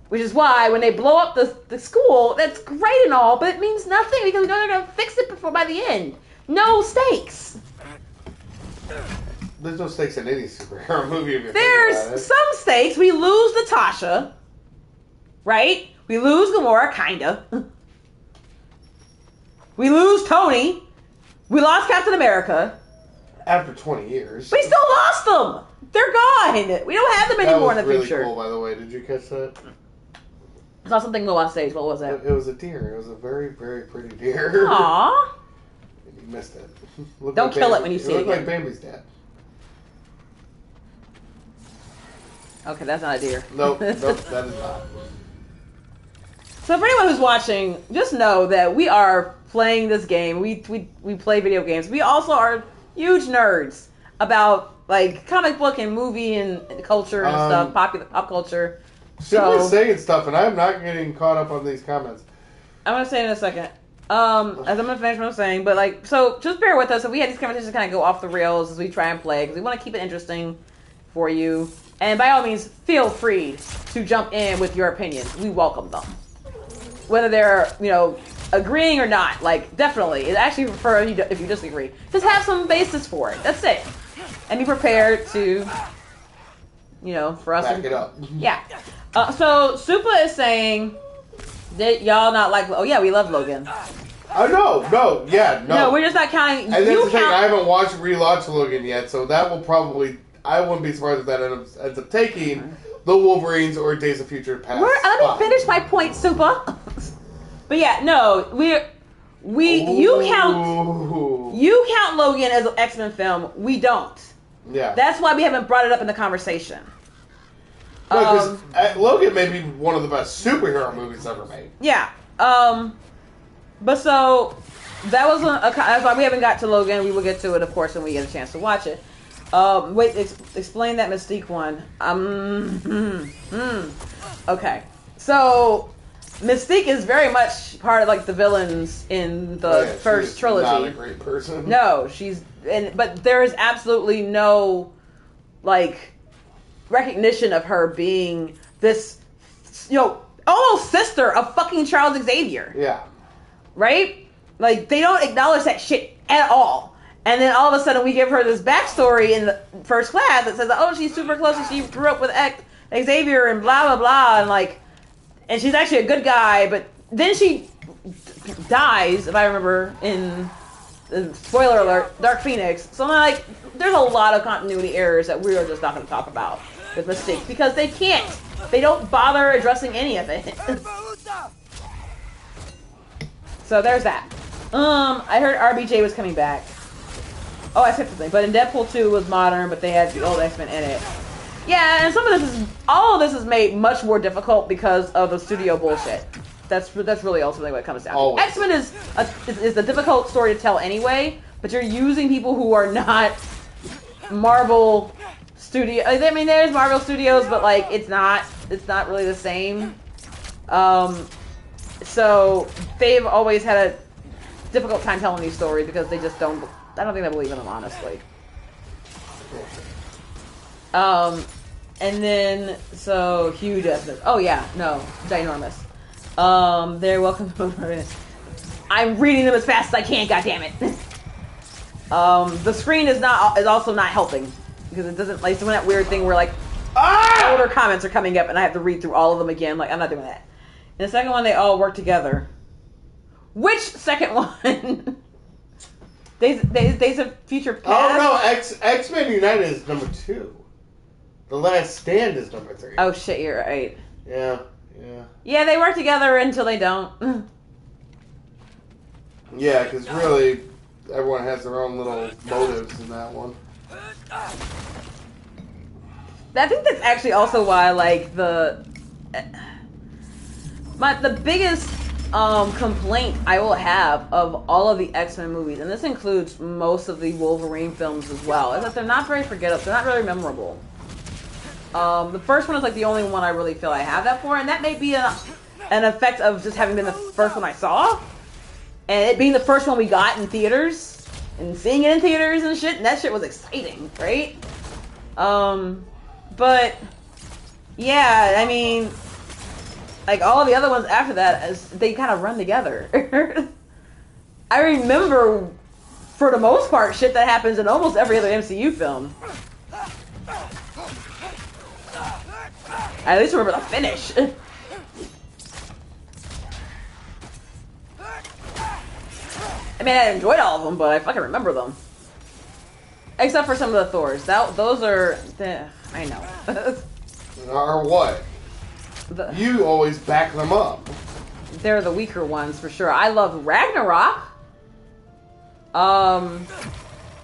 Which is why when they blow up the school, that's great and all, but it means nothing because we know they're going to fix it by the end. No stakes. There's no stakes in any superhero movie. If There's some stakes. We lose Natasha, right? We lose Gamora, kinda. We lose Tony. We lost Captain America. After 20 years. We still lost them. They're gone. We don't have them anymore in the really future. Cool, by the way. Did you catch that? I saw something go on stage. What was that? It was a deer. It was a very, very pretty deer. Aww. You missed it. Don't kill it when you see it. It looked like Bambi's dad. Okay, that's not a deer. Nope, that is not. So for anyone who's watching, just know that we are playing this game. We play video games. We also are huge nerds about like comic book and movie and culture and stuff, pop culture. Simply saying stuff, and I'm not getting caught up on these comments. I'm gonna say it in a second. As I'm gonna finish what I'm saying, but like, so just bear with us if we had these conversations kind of go off the rails as we try and play, because we want to keep it interesting for you. And by all means, feel free to jump in with your opinions. We welcome them, whether they're agreeing or not. Like, definitely, it actually prefer if you disagree. Just have some basis for it. That's it, and be prepared to, for us. Back it up. Yeah. So Supa is saying that y'all not like. Oh yeah, we love Logan. Oh no. No, we're just not counting. And that's the thing. I haven't relaunched Logan yet, so that will probably. I wouldn't be surprised if that ends up taking the Wolverines or Days of Future Past. Let me finish my point, Supa. But yeah, no, you count Logan as an X-Men film. We don't. Yeah. That's why we haven't brought it up in the conversation. No, because Logan may be one of the best superhero movies ever made. Yeah. But so that was that's why we haven't got to Logan. We will get to it, of course, when we get a chance to watch it. Wait, explain that Mystique one. Okay. So Mystique is very much part of like the villains in the first trilogy. Not a great person. No, but there is absolutely no like recognition of her being this, almost sister of fucking Charles Xavier. Yeah. Right? Like, they don't acknowledge that shit at all. And then all of a sudden we give her this backstory in the First Class that says, oh, she's super close and she grew up with Xavier and blah, blah, blah. And she's actually a good guy, but then she dies, if I remember, in, spoiler alert, Dark Phoenix. So I'm like, there's a lot of continuity errors that we are just not going to talk about with Mystique because they can't. They don't bother addressing any of it. So there's that. I heard RBJ was coming back. Oh, I skipped something. But in Deadpool 2 was modern, but they had the old X-Men in it. Yeah, and all of this is made much more difficult because of the studio bullshit. That's really ultimately what it comes down to. X-Men is a difficult story to tell anyway, but you're using people who are not Marvel Studio. I mean, there's Marvel Studios, but like it's not really the same. So they've always had a difficult time telling these stories because they just don't. I don't think they believe in them, honestly. And then so huge estimates. Oh yeah, no, ginormous. They're welcome to. I'm reading them as fast as I can. God damn it. The screen is also not helping because it doesn't like doing that weird thing where like older comments are coming up and I have to read through all of them again. Like I'm not doing that. In the second one, they all work together. Which second one? Days of Future Past? Oh no, X-Men United is number 2. The Last Stand is number 3. Oh shit, you're right. Yeah. Yeah, they work together until they don't. Yeah, because really, everyone has their own little motives in that one. I think that's actually also why, like, the biggest complaint I will have of all of the X-Men movies, and this includes most of the Wolverine films as well, is that they're not very forgettable. They're not very memorable. The first one is like the only one I really feel I have that for, and that may be an effect of just having been the first one I saw, and it being the first one we got in theaters, and seeing it in theaters and shit, and that shit was exciting, right? But yeah, I mean, like all of the other ones after that, they kind of run together. I remember, for the most part, shit that happens in almost every other MCU film. I at least remember the finish. I mean, I enjoyed all of them, but I fucking remember them. Except for some of the Thors. Those are... I know. Or what? You always back them up. They're the weaker ones, for sure. I love Ragnarok.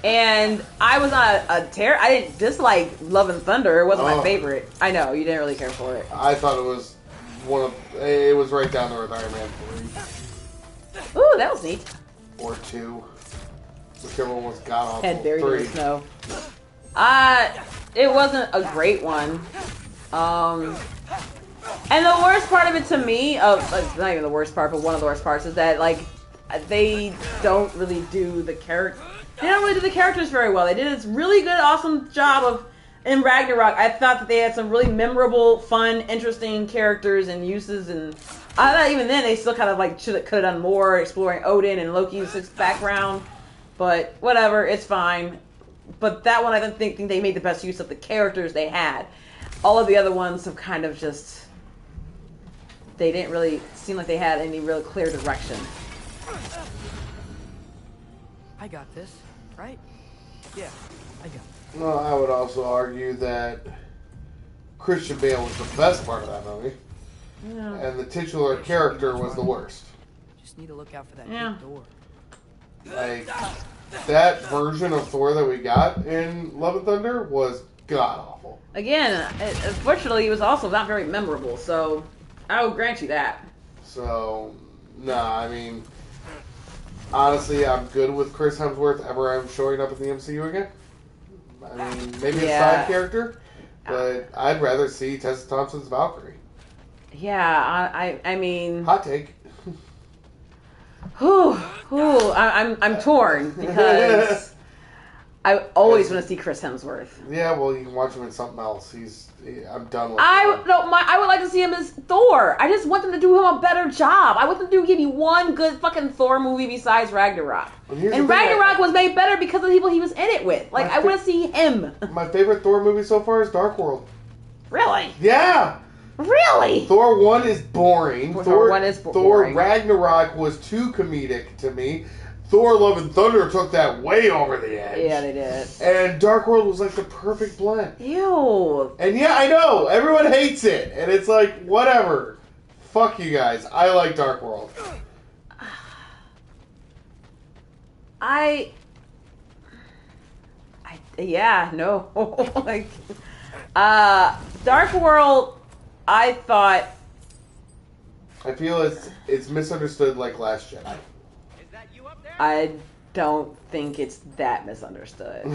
And I was not I didn't dislike Love and Thunder. It wasn't my favorite. I know, you didn't really care for it. I thought it was it was right down there with Iron Man 3. Ooh, that was neat. Or 2. Whichever one was god awful. Head buried 3. in the snow. It wasn't a great one. And the worst part of it to me, not even the worst part, but one of the worst parts is that, like, they don't really do the characters very well. They did this really good, awesome job in Ragnarok. I thought that they had some really memorable, fun, interesting characters and uses, and I thought even then they still kind of like could have done more exploring Odin and Loki's background. But whatever, it's fine. But that one, I don't think they made the best use of the characters they had. All of the other ones have kind of just... They didn't really seem like they had any real clear direction. I got this, right? Yeah, I got it. Well, I would also argue that Christian Bale was the best part of that movie. Yeah. And the titular character was the worst. Just need to look out for that big door. Like, that version of Thor that we got in Love and Thunder was god-awful. Again, unfortunately, it was also not very memorable, so I will grant you that. So, nah, I mean, honestly, I'm good with Chris Hemsworth ever showing up in the MCU again. I mean, maybe a side character, but I'd rather see Tessa Thompson's Valkyrie. Yeah, I mean... Hot take. I'm torn because I always want to see Chris Hemsworth. Yeah, well, you can watch him in something else. I'm done with I would like to see him as Thor. I just want them to do him a better job. I want them to give me one good fucking Thor movie besides Ragnarok. And Ragnarok was made better because of the people he was in it with. Like, I want to see him. My favorite Thor movie so far is Dark World. Really? Yeah! Really? Thor 1 is boring. Thor 1 is boring. Thor Ragnarok was too comedic to me. Thor Love and Thunder took that way over the edge. Yeah, they did. And Dark World was like the perfect blend. Ew. And yeah, I know. Everyone hates it. And it's like, whatever. Fuck you guys. I like Dark World. Like, Dark World, I thought... I feel it's misunderstood like Last Jedi. I don't think it's that misunderstood.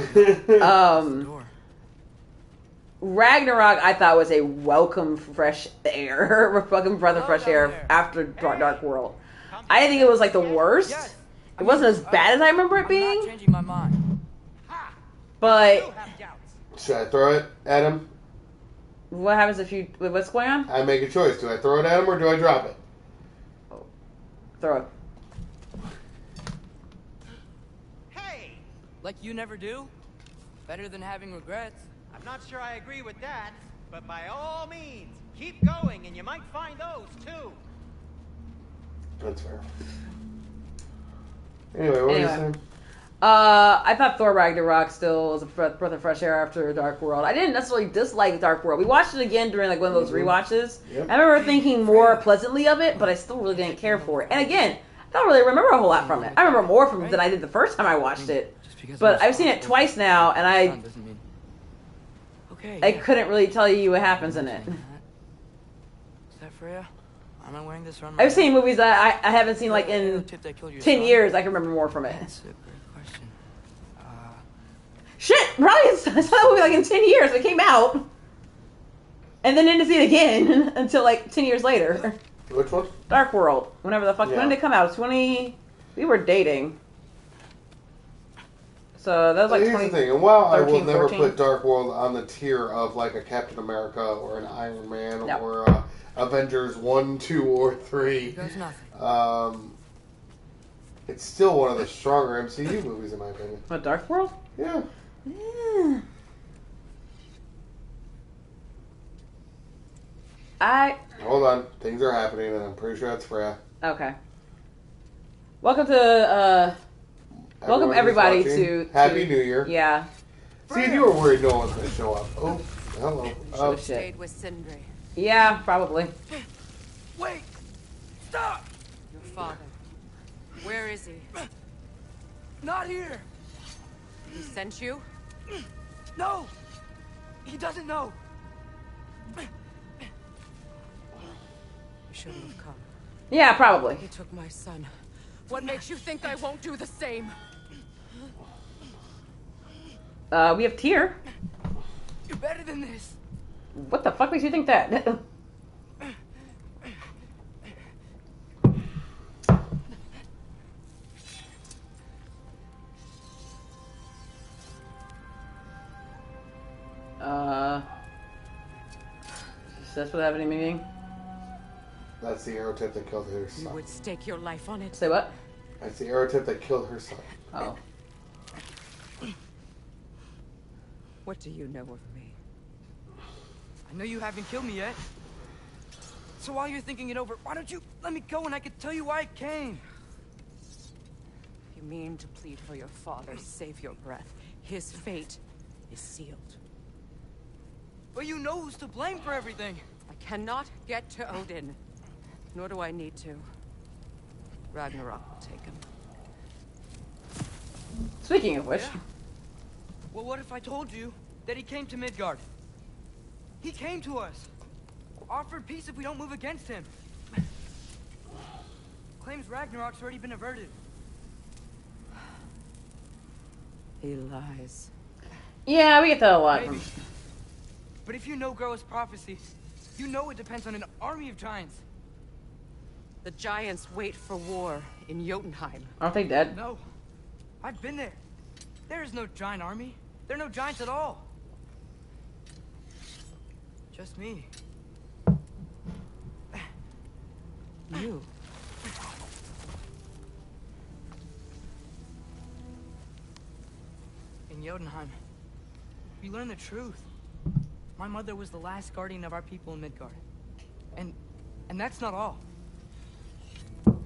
Ragnarok, I thought, was a welcome fresh air, fucking breath of fresh air after Dark World. I didn't think it was like the worst. It wasn't as bad as I remember it being. I'm not changing my mind. But should I throw it at him? what happens if you... What's going on? I make a choice. Do I throw it at him or do I drop it? Throw it. Hey! Like you never do? Better than having regrets. I'm not sure I agree with that, but by all means, keep going and you might find those too. That's fair. Anyway, what were you saying? I thought Thor Ragnarok still was a breath of fresh air after Dark World. I didn't necessarily dislike Dark World. We watched it again during like one of those rewatches. Yep. I remember thinking more pleasantly of it, but I still really didn't care for it. And again, I don't really remember a whole lot from it. I remember more from it than I did the first time I watched it. But I've seen it twice now, and I couldn't really tell you what happens in it. Is that Freya? Am I wearing this around? I've seen movies that I haven't seen like in 10 years. I can remember more from it. That's a great question. Shit! Probably I saw that movie like in 10 years. It came out. And then didn't see it again until like 10 years later. Which one? Dark World. Whenever the fuck... Yeah. When did it come out? We were dating. So that was like Here's 20. the thing, and while I will 13, never 14. put Dark World on the tier of like a Captain America or an Iron Man No. or Avengers 1, 2, or 3, Here goes nothing. it's still one of the stronger MCU movies in my opinion. What, Dark World? Yeah. Yeah. Hold on, things are happening, and I'm pretty sure that's Freya. Okay. Welcome to welcome everybody who's to watching, Happy New Year. Yeah. See, if you were worried no one was going to show up. Oh, hello. Oh Stayed shit. with Sindri. Yeah, probably. Wait! Stop! Your father. Where is he? Not here! He sent you? No! He doesn't know! You shouldn't have come. Yeah, probably. He took my son. What makes you think I won't do the same? We have Tyr. You're better than this! What the fuck makes you think that? That's what happened in the meeting? That's the arrow tip that killed her You son. would stake your life on it? Say what? That's the arrow tip that killed her son. Oh. What do you know of me? I know you haven't killed me yet. So while you're thinking it over, why don't you let me go and I can tell you why I came? You mean to plead for your father, save your breath. His fate is sealed. But you know who's to blame for everything. I cannot get to Odin. Nor do I need to. Ragnarok will take him. Speaking of which. Yeah. Well, what if I told you that he came to Midgard? He came to us. Offered peace if we don't move against him. Claims Ragnarok's already been averted. He lies. Yeah, we get that a lot. Maybe. But if you know Groa's prophecy, you know it depends on an army of giants. The giants wait for war in Jotunheim. Aren't they dead? No. I've been there. There is no giant army. There are no giants at all. Just me. You. In Jotunheim, we learn the truth. My mother was the last guardian of our people in Midgard. And that's not all.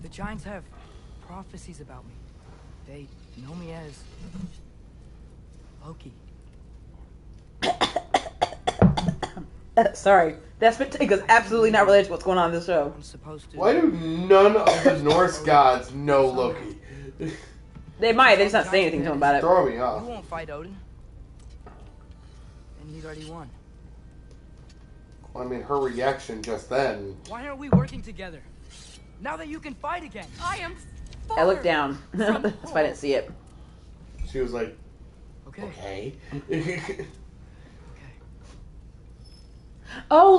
The giants have prophecies about me. They know me as Loki. Sorry. That spit take is absolutely not related to what's going on in this show. I'm supposed to. Why do none of the Norse gods know Loki? They might, they just not saying anything to him about it. Throw me You off. won't fight Odin. And he'd already won. I mean, her reaction just then. Why aren't we working together? Now that you can fight again. I am I looked down. That's why I didn't see it. She was like, Okay. okay. Oh,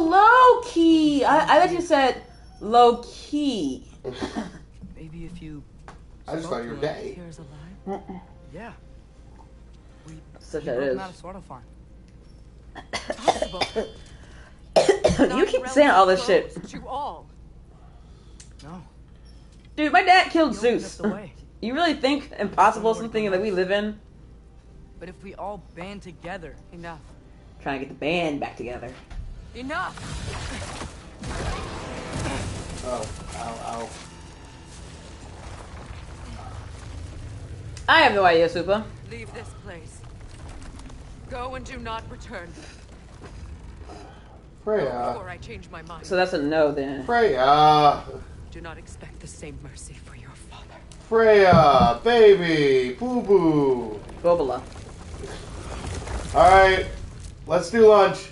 low key. I thought you said low key. Maybe if you. I just thought you were gay. Here's alive. Yeah. We. Such we that broke is. him out of Svartalfheim. Possible. You keep saying all this shit. You all. No. Dude, my dad killed He opened up Zeus. the way. You really think impossible is something that we live in? But if we all band together. Enough. Trying to get the band back together. Enough. Oh, ow, I have no idea, Supa. Leave this place. Go and do not return. ow. Freya. Before I change my mind. So that's a no then. Freya. Do not expect the same mercy for your father. Freya, baby, boo boo. Bobola. Alright, let's do lunch.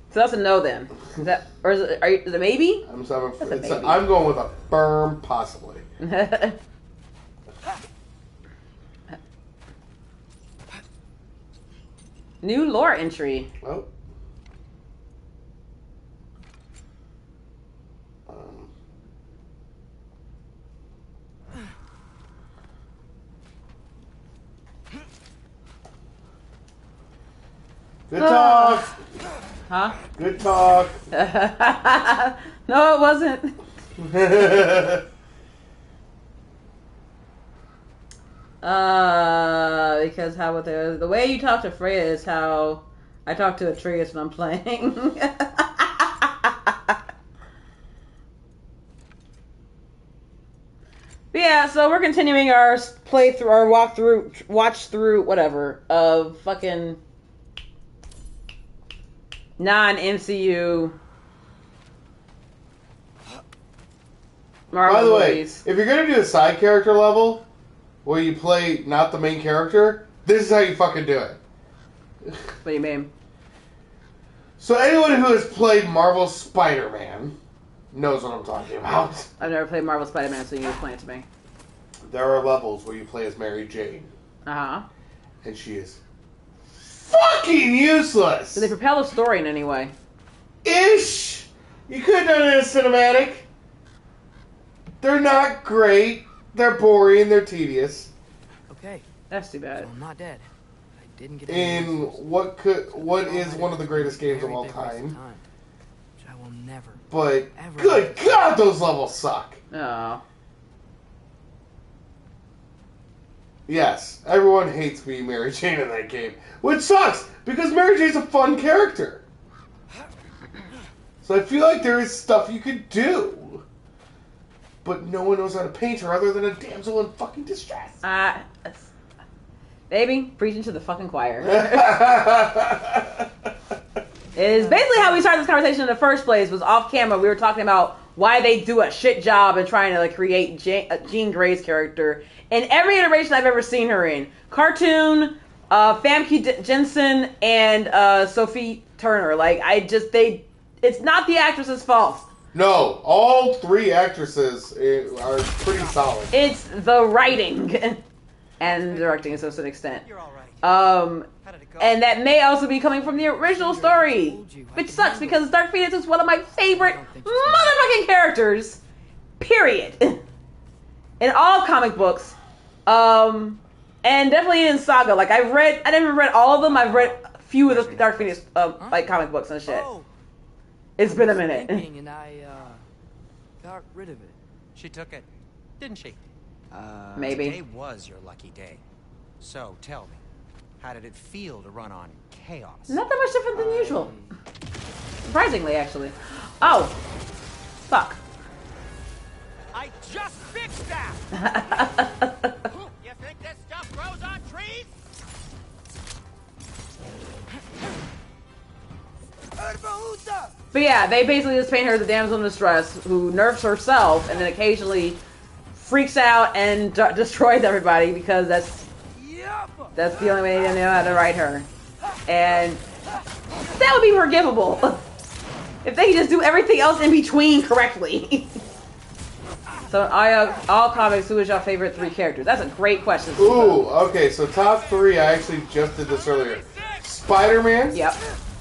So that's a no then. Is that, or is it, is it maybe? I'm going with a firm possibly. New lore entry. Oh. Good talk. Huh? Good talk. No, it wasn't. Because how the way you talk to Freya is how I talk to Atreus when I'm playing. But yeah, so we're continuing our playthrough, our watch through, whatever, of fucking non-MCU Marvel By the way, movies. if you're gonna do a side character level where you play not the main character, this is how you fucking do it. What do you mean? So anyone who has played Marvel Spider-Man knows what I'm talking about. I've never played Marvel Spider-Man, so you can explain it to me. There are levels where you play as Mary Jane, Uh-huh. and she is fucking useless. Do they propel the story in any way? Ish. You could have done it in a cinematic. They're not great. They're boring. They're tedious. Okay, That's too so bad. I'm not dead. I didn't get In what is one of the greatest games of all time. Which I will never. But Ever. good God, those levels suck. Oh. Yes, everyone hates being Mary Jane in that game, which sucks because Mary Jane's a fun character. So I feel like there is stuff you could do, but no one knows how to paint her other than a damsel in fucking distress. Baby, preaching to the fucking choir. It is basically how we started this conversation in the first place. Was off camera. We were talking about why they do a shit job in trying to create Jean Grey's character in every iteration I've ever seen her in. Cartoon, Famke Jensen, and Sophie Turner. It's not the actress's fault. No, all three actresses are pretty solid. It's the writing and directing to an extent. You're all right. How did it go? And that may also be coming from the original story, which sucks because Dark Phoenix is one of my favorite motherfucking characters. Period. In all comic books, and definitely in Saga. I never read all of them. I've read a few of the Dark Phoenix comic books and shit. Oh, It's been a minute. and I got rid of it. She took it, didn't she? Maybe. Today was your lucky day. So tell me, how did it feel to run on chaos? Not that much different than usual. Surprisingly, actually. Oh, fuck. I just fixed that. You think this stuff grows on trees? But yeah, they basically just paint her as a damsel in distress who nerfs herself and then occasionally freaks out and destroys everybody because that's the only way they know how to write her. And that would be forgivable if they could just do everything else in between correctly. So in all comics, who is your favorite three characters? That's a great question. Ooh, okay, so top three, I actually just did this earlier. Spider-Man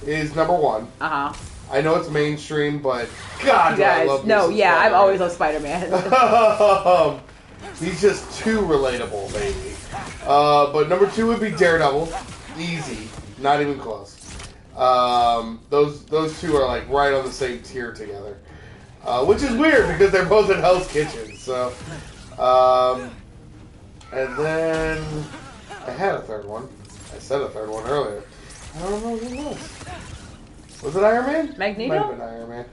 is number one. Uh-huh. I know it's mainstream, but God, You I guys, love no, me some yeah, I've Spider-Man. always loved Spider-Man. He's just too relatable, baby. But number two would be Daredevil. Easy. Not even close. Those two are right on the same tier together. Which is weird because they're both in Hell's Kitchen. So, and then I had a third one. I said a third one earlier. I don't know who it was. Was it Iron Man? Magneto? Might have been Iron Man.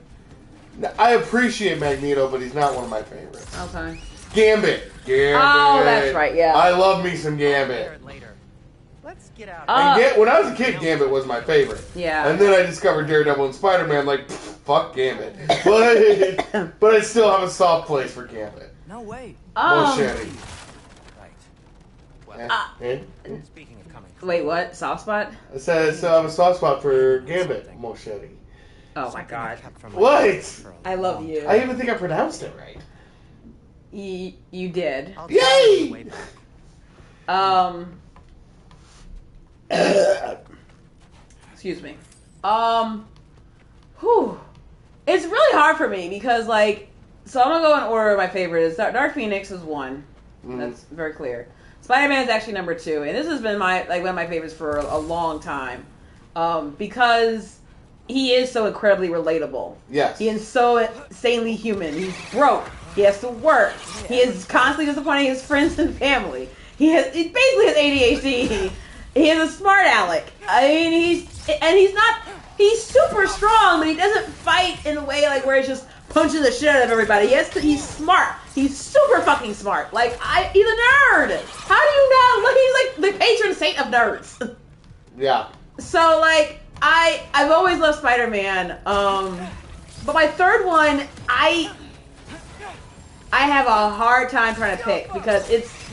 No, I appreciate Magneto, but he's not one of my favorites. Okay. Gambit. Oh, that's right, yeah. I love me some Gambit. Later. Let's get out. And when I was a kid, Gambit was my favorite. Yeah. And then I discovered Daredevil and Spider-Man, fuck Gambit. But I still have a soft place for Gambit. No way. Machete. Right. Well, speaking of coming. Wait, what? Soft spot? I said I still have a soft spot for Gambit. Machete. Oh my god. What? I love you. I even think I pronounced it right. You did. Yay! Excuse me. Whew. It's really hard for me because so I'm gonna go in order of my favorites. Dark Phoenix is one. That's very clear. Spider-Man is actually number two, and this has been one of my favorites for a long time. because he is so incredibly relatable. Yes. He is so insanely human. He's broke. He has to work. He is constantly disappointing his friends and family. He basically has ADHD. He is a smart aleck. I mean, he's super strong, but he doesn't fight in a way like where he's just punching the shit out of everybody. He's smart. He's super fucking smart. Like, he's a nerd. How do you not? Like, he's like the patron saint of nerds. Yeah. So, like, I've always loved Spider-Man. But my third one, I have a hard time trying to pick because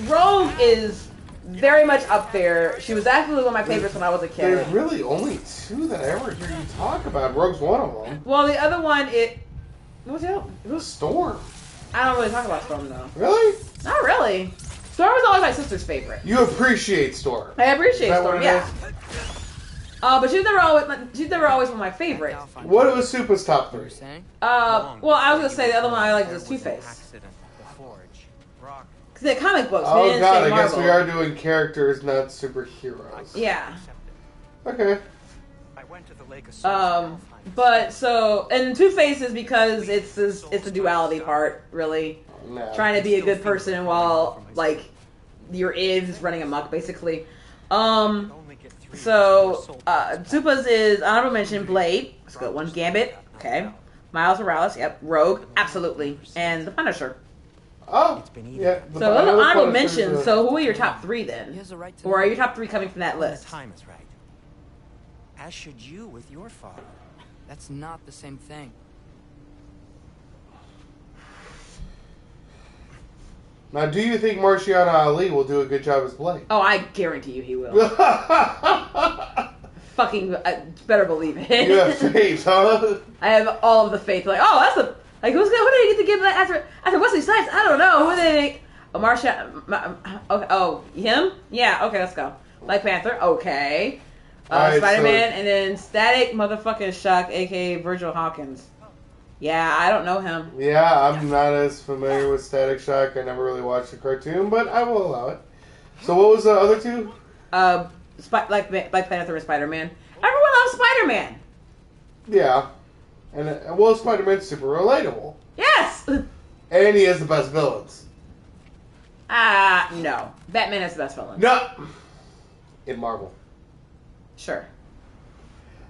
Rogue is very much up there. She was absolutely one of my favorites when I was a kid. There's really only two that I ever hear you talk about. Rogue's one of them. Well, the other one, what was it? It was Storm. I don't really talk about Storm, though. Really? Not really. Storm was always my sister's favorite. You appreciate Storm. I appreciate Is that Storm, what it yeah. is? But she's never always one of my favorites. What was Supa's top three? Well, I was gonna say the other one I like is Two-Face. Because they're comic books. Oh we didn't god, say I guess Marvel. we are doing characters, not superheroes. Yeah. Okay. I went to the lake of But so, and Two-Face is because it's the duality part, really. No. Trying to be a good person while, like, your id is running amok, basically. So, Supa's is, honorable mention, Blade. That's a good one. Gambit. Okay. Miles Morales. Yep. Rogue. Absolutely. And the Punisher. Oh, yeah. So those are honorable mentions. So who are your top three then? Or are your top three coming from that list? Time is right. As should you with your father. That's not the same thing. Now, do you think Marciano Ali will do a good job as Blade? Oh, I guarantee you he will. Fucking better believe it. You have faith, huh? I have all of the faith. Like, oh, that's a like who did they get to give that after Wesley Snipes? I don't know. Who did they? Oh, him? Yeah. Okay, let's go. Black Panther. Okay. Alright, Spider-Man, and then Static Motherfucking Shock, aka Virgil Hawkins. Yeah, I don't know him. Yeah, I'm not as familiar with Static Shock. I never really watched the cartoon, but I will allow it. So what was the other two? Black Panther and Spider-Man. Everyone loves Spider-Man. Yeah. And, well, Spider-Man's super relatable. Yes! And he has the best villains. No. Batman has the best villain. No! In Marvel. Sure.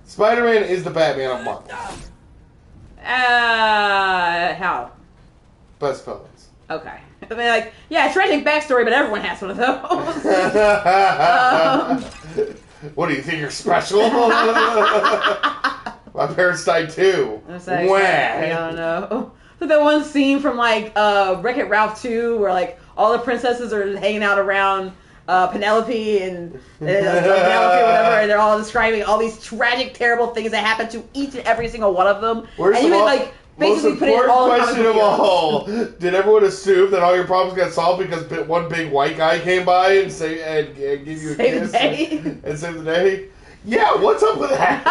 Spider-Man is the Batman of Marvel. How? Best villains. Okay. I mean, like, yeah, tragic backstory, but everyone has one of those. What do you think, you're special? My parents died too. I don't know. So that one scene from, like, Wreck-It Ralph 2 where, like, all the princesses are hanging out around Penelope and Penelope or whatever, and they're all describing all these tragic, terrible things that happen to each and every single one of them. Where's and you can, like, basically put it all in question of all. Did everyone assume that all your problems got solved because one big white guy came by and give you a kiss and save the day? Yeah, what's up with that?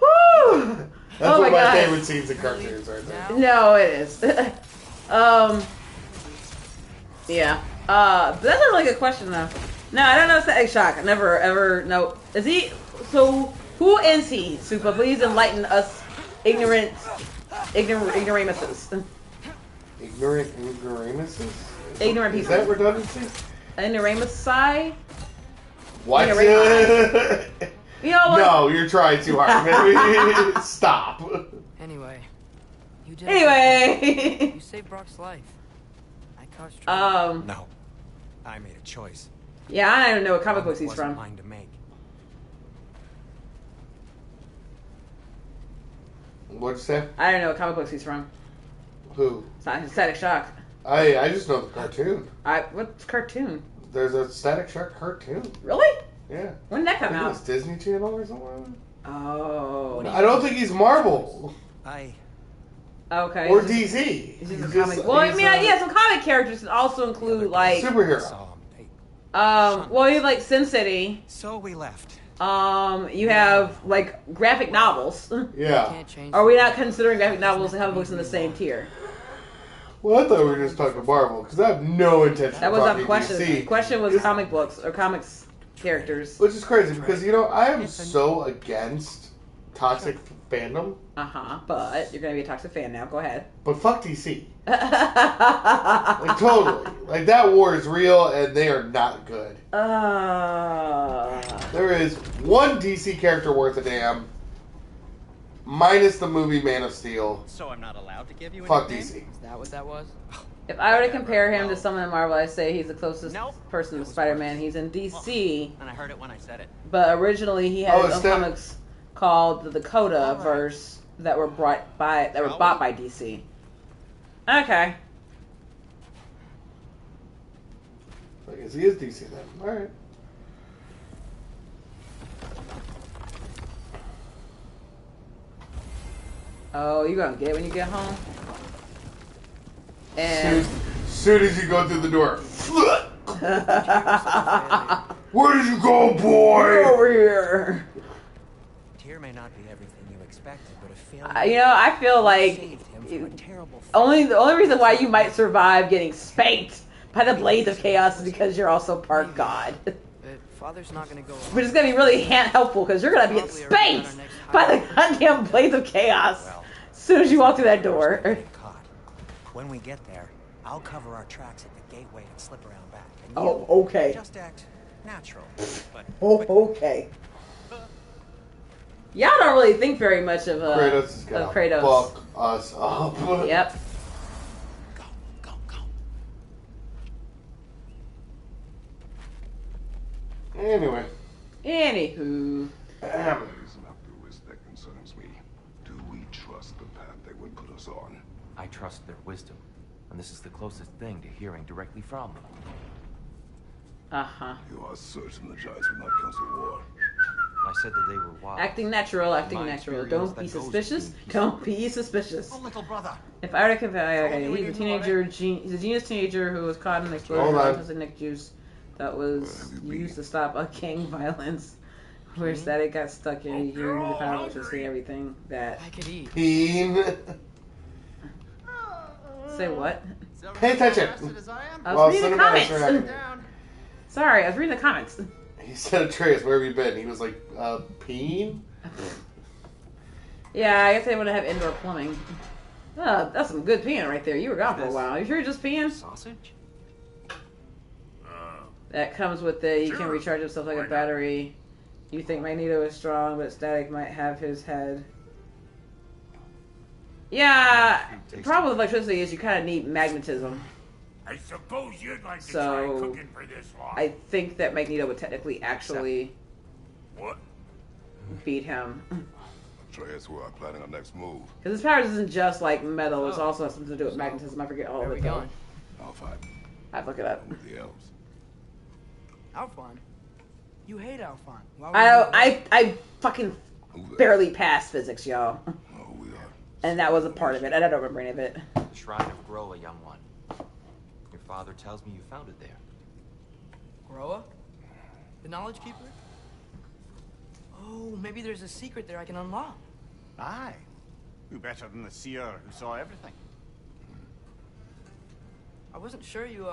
Woo! That's one of my favorite scenes in cartoons right there. No, it is. Yeah. But that's a really good question, though. No, I don't know Static Shock. I never, ever, no. Is he, so, who is he, Supa? Please enlighten us ignoramuses. Ignoramuses? Ignorant people. Is that redundancy? Ignoramusi? What? You know what? No, you're trying too hard, baby. Stop. Anyway, you did. Anyway. You saved Brock's life. I caused trouble. No. I made a choice. Yeah, I don't even know what comic books he's Wasn't from. mine to make. What'd you say? I don't know what comic books he's from. Who? It's not Static Shock. I just know the cartoon. What's cartoon? There's a Static Shark cartoon. Really? Yeah. When did that come I think it out? was Disney Channel or something. Oh. I don't think he's Marvel. Okay. Or DC. He's a comic. Well, I mean, yeah, some comic characters can also include like superhero. Well, you have like Sin City. So we left. You have like graphic novels. Yeah. Are we not considering graphic novels and comic books in the same tier? Well, I thought we were just talking Marvel because I have no intention. That of was talking a question. DC. The question was comic books or comics. characters. Which is crazy because, you know, I am so against toxic fandom. But you're going to be a toxic fan now. Go ahead. But fuck DC. Like, totally. Like, that war is real and they are not good. There is one DC character worth a damn. Minus the movie Man of Steel. So I'm not allowed to give you a Fuck nickname? DC. Is that what that was? If I were to compare him to someone in Marvel, I say he's the closest person to Spider-Man. He's in DC. And I heard it when I said it. But originally he had his own comics called the Dakota verse that were bought by DC. Okay. I guess he is DC then. Alright. Oh, you gonna get it when you get home? And soon as you go through the door. Where did you go, boy? Get over here. Tear may not be everything you expected, but a failure. I feel like the only reason why you might survive getting spanked by the blades of chaos is because you're also part god. Father's not gonna go. Which is gonna be really helpful because you're gonna be getting spanked by the goddamn blades of chaos as soon as you walk through that door. When we get there, I'll cover our tracks at the gateway and slip around back. And oh, okay. Just act natural. But okay. Y'all don't really think very much of Kratos is gonna fuck us up. Yep. Go. Anyway. Anywho. There is not the risk that concerns me. Do we trust the path they would put us on? I trust their wisdom, and this is the closest thing to hearing directly from them. You are certain the Giants would not cancel war? I said that they were wise. Acting natural. Don't be suspicious. Don't be suspicious. Oh, little brother. If I were to compare, he's a teenager. He's a genius teenager who was caught in an explosion of autistic juice that was used to stop a gang violence. Where Static got stuck in using the power to see everything that I could eat. Say what? Pay attention. I was reading the comments. Sorry, I was reading the comments. He said, Atreus, where have you been? He was like, peeing? Yeah, I guess they want to have indoor plumbing. Oh, that's some good peeing right there. You were gone for a while. You sure you're just peeing? Sausage? That comes with you can recharge yourself like a battery. You think Magneto is strong, but Static might have his head. Yeah, the problem with electricity is you kind of need magnetism. I suppose you'd like to So, try cooking for this long. I think that Magneto would technically actually What? beat him. Atreus, we are planning our next move. Because his powers isn't just like metal, it's also has something to do with magnetism. I forget all of it though. I'll fight I'd look it up. with the elves. Alphon? You hate Alphon. I fucking barely passed physics, y'all. Oh, we are. And that was a part of it. I don't remember any of it. The Shrine of Groa, young one. Your father tells me you found it there. Groa? The Knowledge Keeper? Oh, maybe there's a secret there I can unlock. Aye. Who better than the seer who saw everything? I wasn't sure you,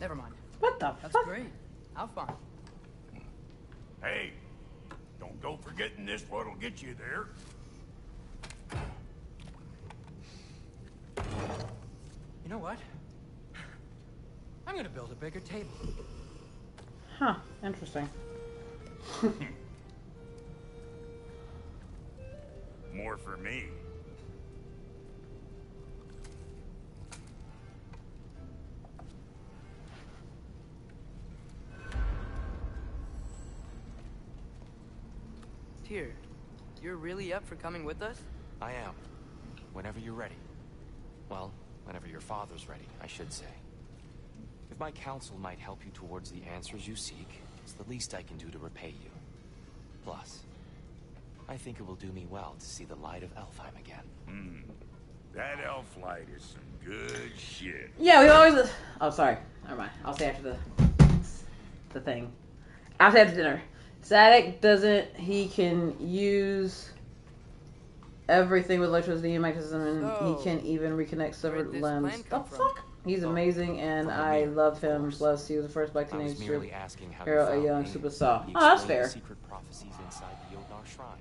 Never mind. What the That's fuck? great. Alphon. Hey, don't go forgetting this what'll get you there. You know what? I'm gonna build a bigger table. Huh, interesting. More for me. Tyr, you're really up for coming with us? I am. Whenever you're ready. Well, whenever your father's ready, I should say. If my counsel might help you towards the answers you seek, it's the least I can do to repay you. Plus, I think it will do me well to see the light of Elfheim again. That elf light is some good shit. Yeah, we always. Oh, sorry. Never mind. I'll say after the thing. After dinner. Static doesn't. He can use everything with electricity and magnetism, and he can even reconnect severed limbs. The fuck? He's amazing, and I love him. Plus, he was the first black I was teenage merely asking how hero, you a found young me. super saw. He Oh, that's explained fair. the secret prophecies inside the Yodnar shrines.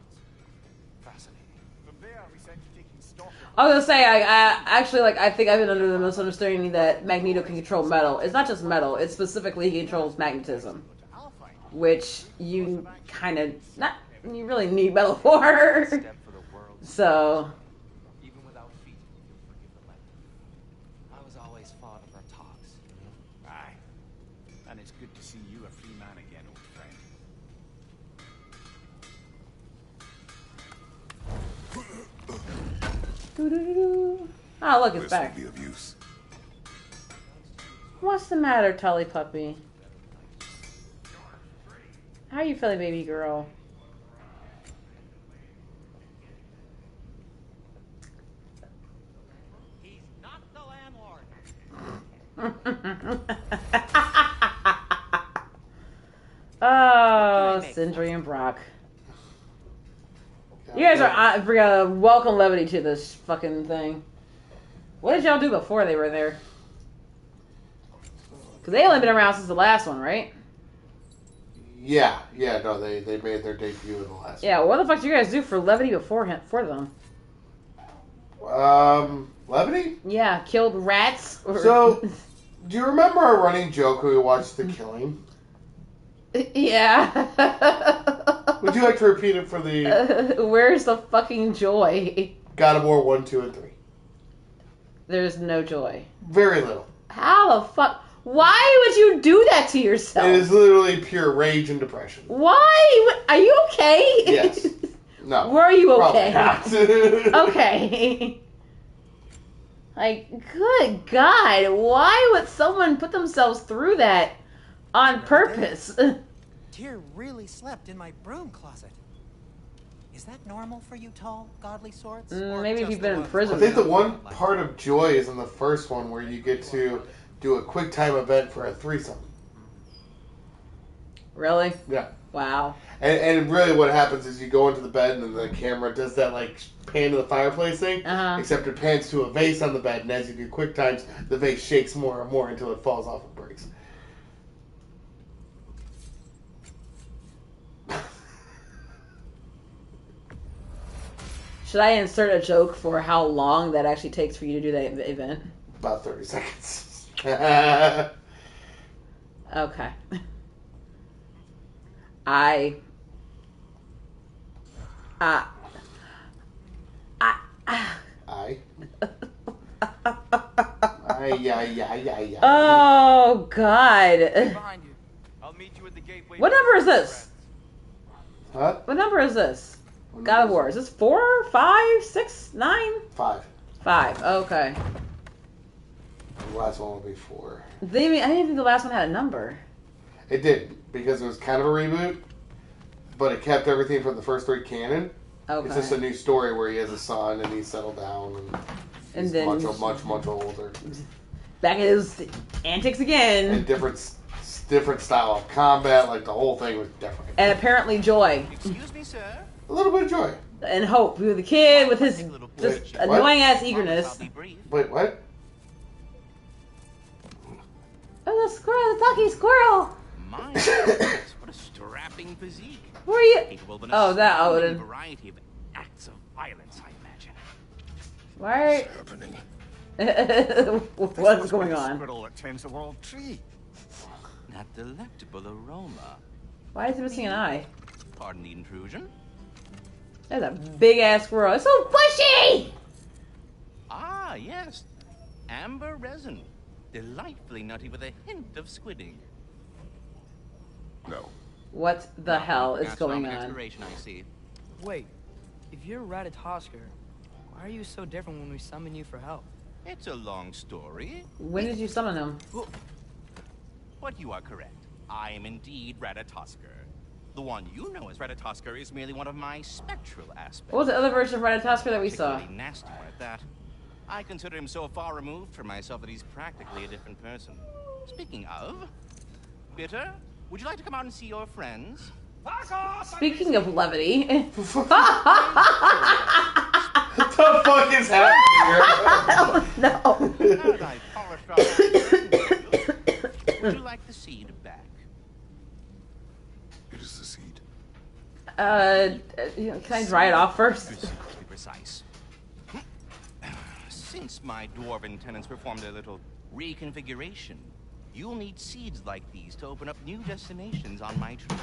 Fascinating. From there, we sent you taking stock of I was gonna say, I actually like. I think I've been under the misunderstanding that Magneto can control metal. It's not just metal. It's specifically he controls magnetism, which you kind of not. You really need metal for. Step for the world. So. Even without feet, you'll forgive the legend. I was always fond of our talks, you know? Aye. And it's good to see you a free man again, old friend. Doo-doo-doo-doo. Oh, look, it's This back. will be of use. What's the matter, Tully Puppy? How are you feeling, baby girl? He's not the landlord. Oh, Sindri and Brock. You guys are welcome levity to this fucking thing. What did y'all do before they were there? Because they only been around since the last one, right? Yeah, no, they made their debut in the last Yeah, what the fuck did you guys do for levity for them? Levity? Yeah, killed rats? So, do you remember our running joke when we watched The Killing? Yeah. Would you like to repeat it for the Where's the fucking joy? God of War 1, 2, and 3? There's no joy. Very little. How the fuck? Why would you do that to yourself? It is literally pure rage and depression. Why? Are you okay? Yes. No. Were you Probably okay? not. Okay. Like, good God. Why would someone put themselves through that on purpose? Tyr really slept in my broom closet. Is that normal for you tall, godly swords? Or Maybe if just you've the been in ones prison. I think the one part of joy is in the first one where you get to do a quick time event for a threesome. Really? Yeah. Wow. And really what happens is you go into the bed and then the camera does that like pan to the fireplace thing, except it pans to a vase on the bed, and as you do quick times, the vase shakes more and more until it falls off and breaks. Should I insert a joke for how long that actually takes for you to do that event? About 30 seconds. Okay. I. I? Yeah. Oh, God. Behind you. I'll meet you at the gateway. What number is this? Huh? What number is this? God of War. Is this 4, 5, 6, 9? 5. 5. Okay. The last one will be 4. I didn't think the last one had a number. It did, because it was kind of a reboot, but it kept everything from the first 3 canon. Okay. It's just a new story where he has a son and he's settled down and he's then much older. back at his antics again. And different style of combat, like the whole thing was different. And apparently joy. Excuse me, sir. A little bit of joy. And hope. With the kid with his just Wait, annoying ass eagerness. Wait, what? Oh, the squirrel, the talking squirrel. My goodness, what a strapping physique. Who are you? Capable of an Oh, that astounding Odin. variety of acts of violence, I imagine. Why? Happening. What's going on? Squirrel that tends the world tree. That delectable aroma. Why is he missing an eye? Pardon the intrusion. That's a big ass squirrel. It's so bushy! Ah, yes. Amber resin. Delightfully nutty with a hint of squidding. No. What the hell is going Gastronomic on? exploration, I see. Wait, if you're Ratatosker, why are you so different when we summon you for help? It's a long story. When did you summon him? But you are correct. I am indeed Ratatosker. The one you know as Ratatosker is merely one of my spectral aspects. What was the other version of Ratatosker that we saw? Particularly nasty one at that. I consider him so far removed from myself that he's practically a different person. Speaking of, Bitter, would you like to come out and see your friends? Speaking of levity. What the fuck is happening here? No. As I a strong Would you like the seed back? It is the seed. Can I dry it off first? To be precise. Since my dwarven tenants performed a little reconfiguration, you'll need seeds like these to open up new destinations on my tree.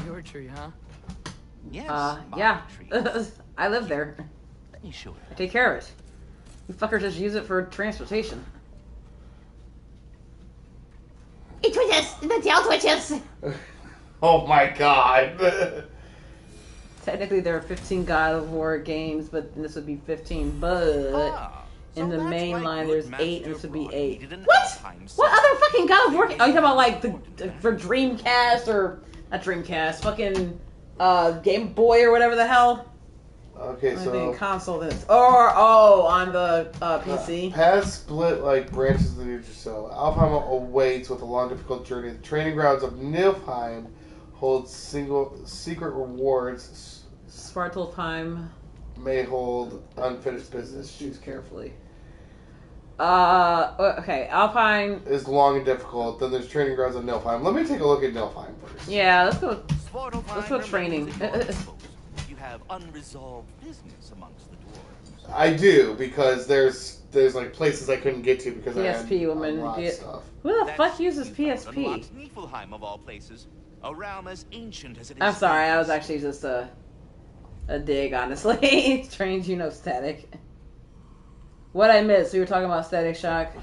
Your tree, huh? Yes, yeah. tree. I live there. Let me show you. I take care of it. You fuckers just use it for transportation. It twitches! The tail twitches! Oh my god. Technically there are 15 God of War games, but this would be 15, but in the main line there's 8 and this would be 8. What? What other fucking God of War game? Oh, you talking about like for Dreamcast or not Dreamcast, fucking Game Boy or whatever the hell? Okay, I so think console this. Or on the PC. Paths split like branches of the future. So Alfheim awaits with a long, difficult journey. The training grounds of Niflheim holds secret rewards. Svartalfheim May hold unfinished business. Choose carefully. Okay, Alpine is long and difficult. Then there's training grounds of Niflheim. Let me take a look at Niflheim first. Yeah, let's go. Let's go training. You have unresolved business amongst the dwarves. I do because there's like places I couldn't get to because PSP I had woman. stuff. Who the fuck uses PSP? Niflheim of all places, a realm as ancient as it is. I'm sorry, I was actually just a dig, honestly. It's strange, you know, Static. What I missed? We were talking about Static Shock.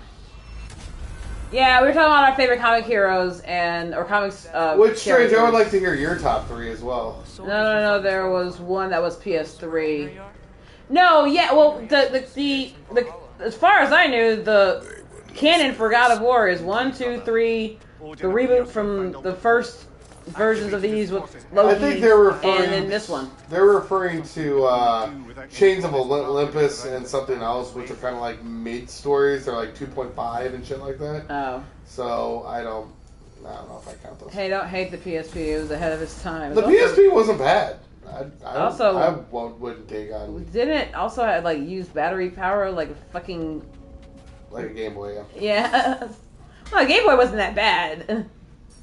Yeah, we were talking about our favorite comic heroes or comics. Which strange? I would like to hear your top 3 as well. No. There was one that was PS3. No, yeah. Well, the as far as I knew, the canon for God of War is 1, 2, 3. The reboot from the first versions of these with Loki, I think they're referring, and then this one. They're referring to Chains of Olympus and something else, which are kind of like mid stories. They're like 2.5 and shit like that. Oh. So I don't know if I count those. Hey, don't hate the PSP. It was ahead of its time. The PSP wasn't bad. I wouldn't dig on. Didn't it also have like used battery power like a fucking like a Game Boy? Yeah. Yeah. Well, Game Boy wasn't that bad.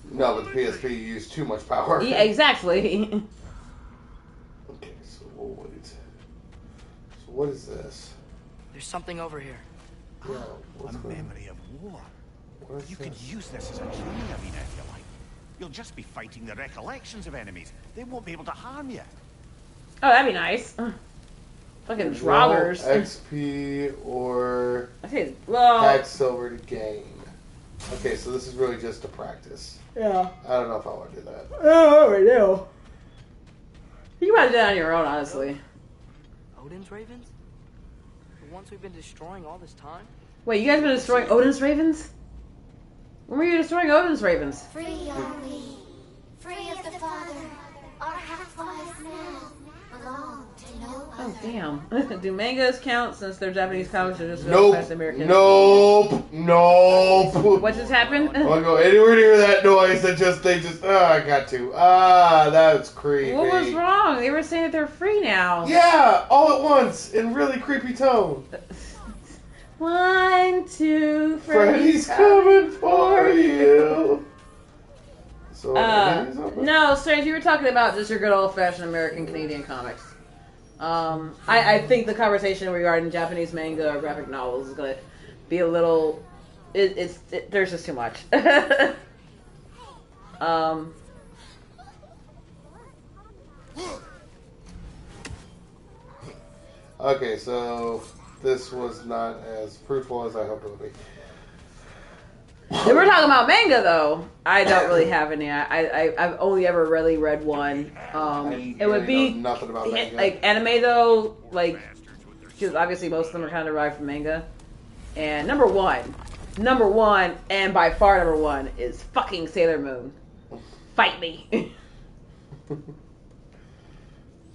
No, but the PSP used too much power. Yeah, exactly. Okay, so we'll wait. So what is this? There's something over here. A memory of war. You could use this as a training arena if you like. You'll just be fighting the recollections of enemies. They won't be able to harm you. Oh, that'd be nice. Fucking droggers. XP or pack silver to gain. Okay, so this is really just to practice. Yeah. I don't know if I want to do that. Oh, I know. You might do that on your own, honestly. Odin's ravens? The ones we've been destroying all this time? Wait, you guys been destroying Odin's ravens? When were you destroying Odin's ravens? Free are we, free of the Father. Our half-lives now belong to no other. Oh, damn. Do mangas count since they're Japanese comics or just American? Nope. What just happened? I want to go anywhere near that noise. I got to. That's creepy. What was wrong? They were saying that they're free now. Yeah, all at once in really creepy tone. 1, 2, Freddy's coming for you. So, no, Strange, you were talking about just your good old-fashioned American Canadian comics. I think the conversation regarding Japanese manga or graphic novels is going to be a little... there's just too much. Okay, so this was not as fruitful as I hoped it would be. If we're talking about manga, though, I don't really have any. I've only ever really read one. It would be nothing about manga. Like anime, though, like because obviously most of them are kind of derived from manga. And number one, and by far number one is fucking Sailor Moon. Fight me.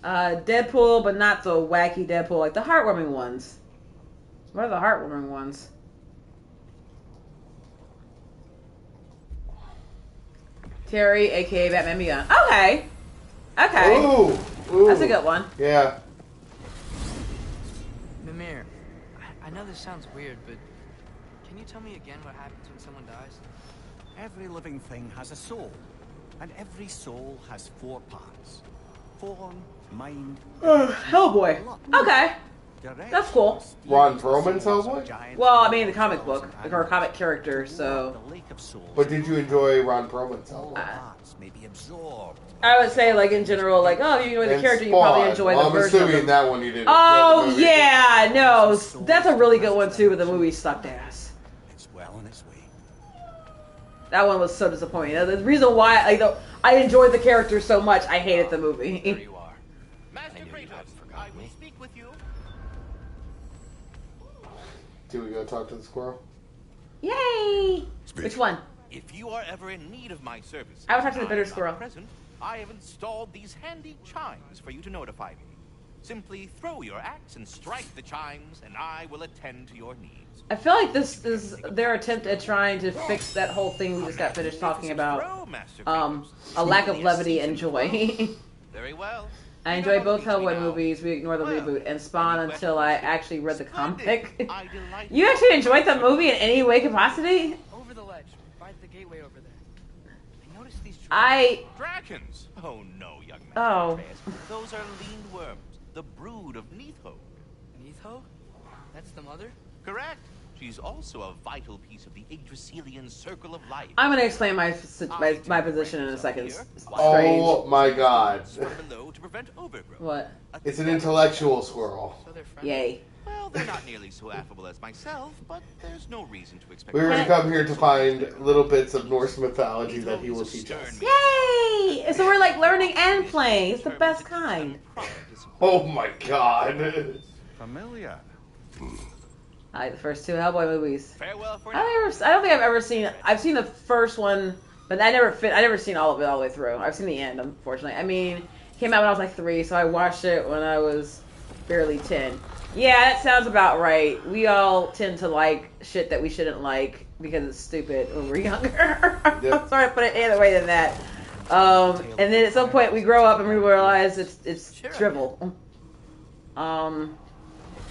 Deadpool, but not so wacky Deadpool, like the heartwarming ones. What are the heartwarming ones? Terry, aka Batman Beyond. Okay. Ooh. That's a good one. Can you tell me again what happens when someone dies? Every living thing has a soul, and every soul has 4 parts. Form, mind... Hellboy. Okay. That's cool. Ron Perlman's Hellboy? Well, I mean, the comic book, or comic character, so... But did you enjoy Ron Perlman's Hellboy? I would say, like, in general, like, oh, you enjoy the character, you probably enjoy the version. I'm assuming that one you didn't. Oh, yeah, no. That's a really good one, too, but the movie sucked ass. It's well on its way. That one was so disappointing. The reason why I enjoyed the character so much, I hated the movie. There you are. Master Kratos, I will speak with you. Do we go talk to the squirrel? Yay! Which one? If you are ever in need of my services, I will talk to the bitter squirrel. Present, I have installed these handy chimes for you to notify me. Simply throw your axe and strike the chimes, and I will attend to your needs. I feel like this is their attempt at trying to fix that whole thing we just got finished talking about. A lack of levity and joy. Very well. I enjoy both Hellboy movies. We ignore the reboot and Spawn until I actually read the comic. You actually enjoyed the movie in any way capacity? Over the ledge, by the gateway over there. I noticed these dragons. Oh no, young man. Oh. Those are lean worms, the brood of Neitho. Neitho? That's the mother? Correct. She's also a vital piece of the Yggdrasilian circle of life. I'm going to explain my position in a second. Oh my god. What? It's an intellectual squirrel. Yay. Well, they're not nearly so affable as myself, but there's no reason to expect... We were to come here to find little bits of Norse mythology that he will teach us. Yay! So we're like learning and playing. It's the best kind. Oh my god. Familiar. I like the first 2 Hellboy movies. Farewell for I don't think I've ever seen... I've seen the first one, but I never seen all of it all the way through. I've seen the end, unfortunately. I mean, it came out when I was like 3, so I watched it when I was barely 10. Yeah, that sounds about right. We all tend to like shit that we shouldn't like because it's stupid when we're younger. Yep. Sorry to put it any other way than that. And then at some point we grow up and we realize it's drivel.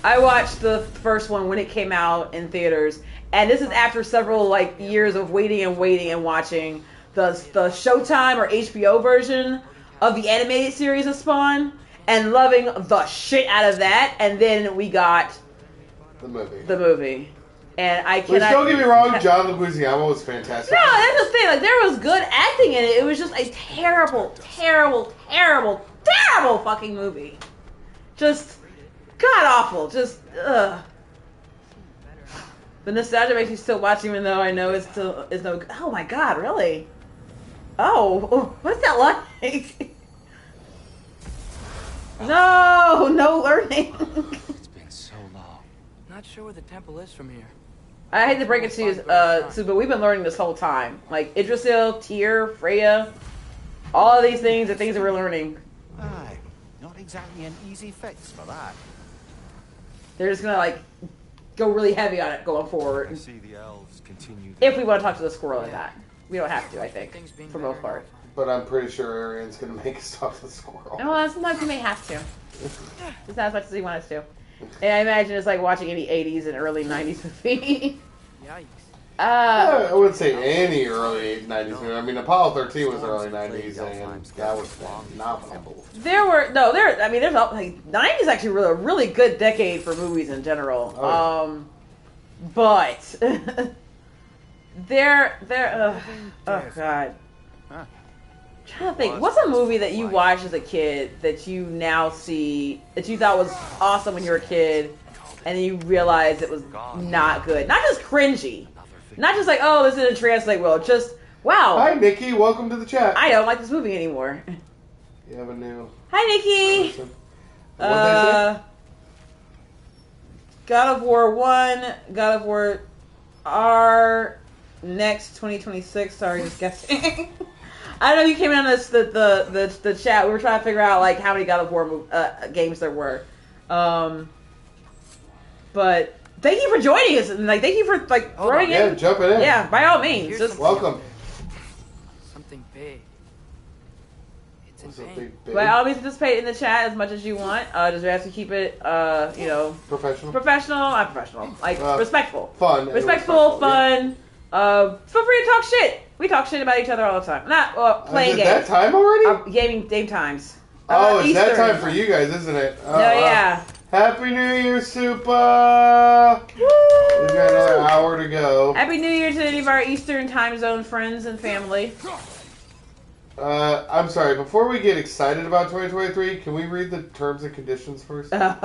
I watched the first one when it came out in theaters, and this is after several like years of waiting and watching the Showtime or HBO version of the animated series of Spawn, and loving the shit out of that. And then we got the movie, and I cannot. Which, don't get me wrong, John Leguizamo was fantastic. No, that's the thing. Like, there was good acting in it. It was just a terrible, terrible, terrible, terrible fucking movie. Just god awful. Just ugh. The nostalgia makes me still watch, even though I know it's still is no. Oh my god, really? Oh, what's that like? No learning. It's been so long. Not sure where the temple is from here. I hate to break it to you, Sue, but we've been learning this whole time. Like Yggdrasil, Tyr, Freya, all of these things are things that we're learning. Aye, not exactly an easy fix for that. They're just gonna like go really heavy on it going forward. I see the elves continue. If we want to talk to the squirrel or not, we don't have to. I think for the most part. But I'm pretty sure Arian's going to make us talk to the squirrel. Well, sometimes we may have to. Just not as much as he wants us to. And I imagine it's like watching any 80s and early 90s movie. Yikes. I wouldn't say any early 90s movie. I mean, Apollo 13 was early 90s, and that was phenomenal. There's like 90s actually a really good decade for movies in general. Oh, yeah. But oh god. Huh. I'm trying to think, what's a movie that you watched as a kid that you now see that you thought was awesome when you were a kid, and then you realized it was not good, not just cringy, not just like, oh, this didn't translate well, just wow. Hi Nikki, welcome to the chat. I don't like this movie anymore. You have a new. Hi Nikki. What'd they say? God of War 1, God of War R, next 2026. Sorry, just guessing. I know you came in on the chat. We were trying to figure out like how many God of War games there were. But thank you for joining us, and like thank you for like throwing in. Yeah, jumping in. Yeah, by all means. Just welcome. Something big. It's in What's up, vain. big By all means, participate in the chat as much as you want. Just have to keep it, you know, Professional. not professional, like respectful, Fun. respectful, fun. Yeah. Feel free to talk shit. We talk shit about each other all the time. Not playing games. Is it that time already? Game times. Oh, it's Eastern. that time for you guys, isn't it? Oh, yeah. Happy New Year, Super! We've got another hour to go. Happy New Year to any of our Eastern time zone friends and family. I'm sorry, before we get excited about 2023, can we read the terms and conditions first? Can I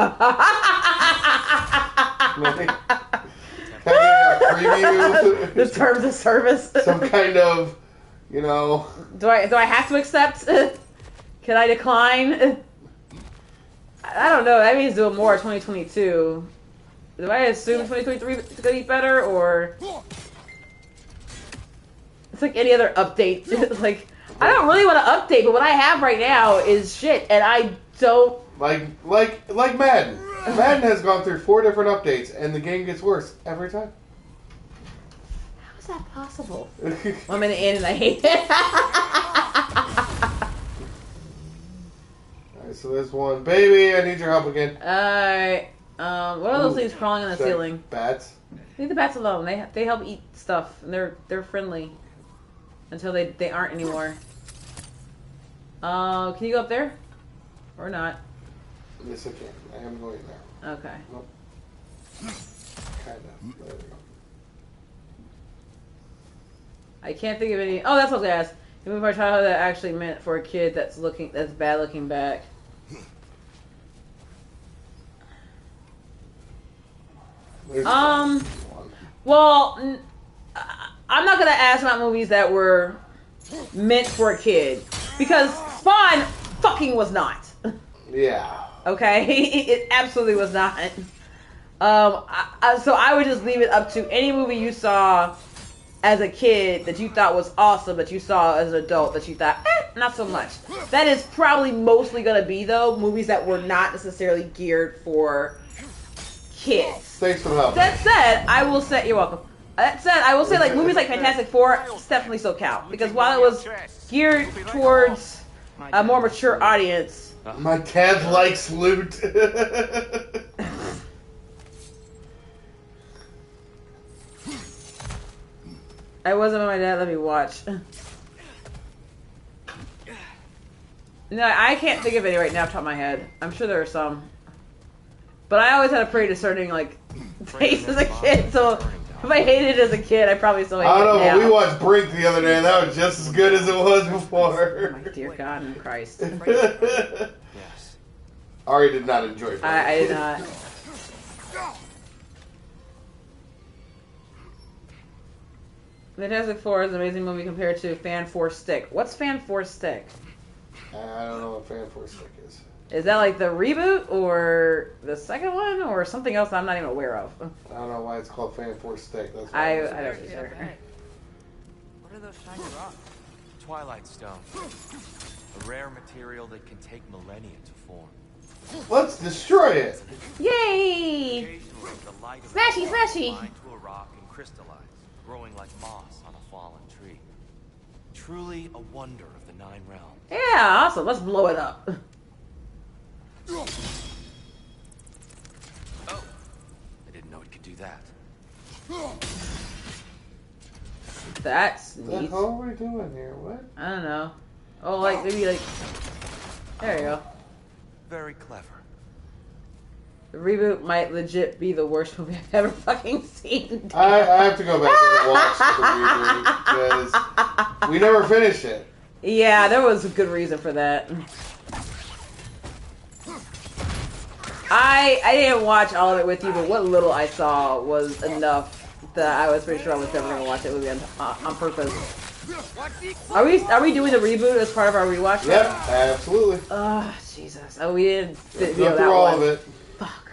get a preview? The terms of service. Some kind of, you know... Do I have to accept? Can I decline? I don't know. That means do more 2022. Do I assume 2023 is going to be better, or... It's like any other update. Like... I don't really want to update, but what I have right now is shit, and I don't... Like Madden. Madden has gone through 4 different updates, and the game gets worse every time. How is that possible? I'm in the end, and I hate it. Alright, so there's one. Baby, I need your help again. Alright. What are those things crawling on the ceiling? Bats? Leave the bats alone. They help eat stuff, and they're friendly. Until they aren't anymore. Can you go up there? Or not? Yes, I can. I am going there. Okay. Nope. Kind of. There we go. I can't think of any... Oh, that's what I was going to ask. Can we try how that actually meant for a kid that's bad looking back? Well... I'm not going to ask about movies that were meant for a kid. Because Spawn fucking was not. Yeah. Okay? It absolutely was not. So I would just leave it up to any movie you saw as a kid that you thought was awesome, that you saw as an adult that you thought, not so much. That is probably mostly going to be, though, movies that were not necessarily geared for kids. Thanks for the help. That said, I will say... You're welcome. That said, I will say, like, movies like Fantastic Four definitely still count. Because while it was geared towards a more mature audience... My cat likes loot. I wasn't with my dad, let me watch. No, I can't think of any right now off the top of my head. I'm sure there are some. But I always had a pretty discerning, like, taste as a kid, so... If I hated it as a kid, I probably still hate it now. I don't know, but we watched Brink the other day, and that was just as good as it was before. Oh my dear God in Christ. Yes. Ari did not enjoy Brink. I did not. Fantastic Four is an amazing movie compared to Fan Four Stick. What's Fan Four Stick? I don't know what Fan Four Stick is. Is that like the reboot or the second one or something else I'm not even aware of? I don't know why it's called Fan Four Stick. That's I don't know. What are those shiny rocks? Twilight Stone. A rare material that can take millennia to form. Let's destroy it! Yay! Smashy, smashy! Bind to a rock and crystallize, growing like moss on a fallen tree. Truly a wonder of the 9 realms. Yeah, awesome. Let's blow it up. Oh, I didn't know it could do that. That's What the neat. hell are we doing here? What? I don't know. Oh, like maybe like. There you go. Very clever. The reboot might legit be the worst movie I've ever fucking seen. I have to go back and watch the reboot because we never finished it. Yeah, there was a good reason for that. I didn't watch all of it with you, but what little I saw was enough that I was pretty sure I was never going to watch that movie on purpose. Are we doing the reboot as part of our rewatch? Yep, absolutely. Oh, Jesus. Oh, we didn't Go through all of it. Fuck.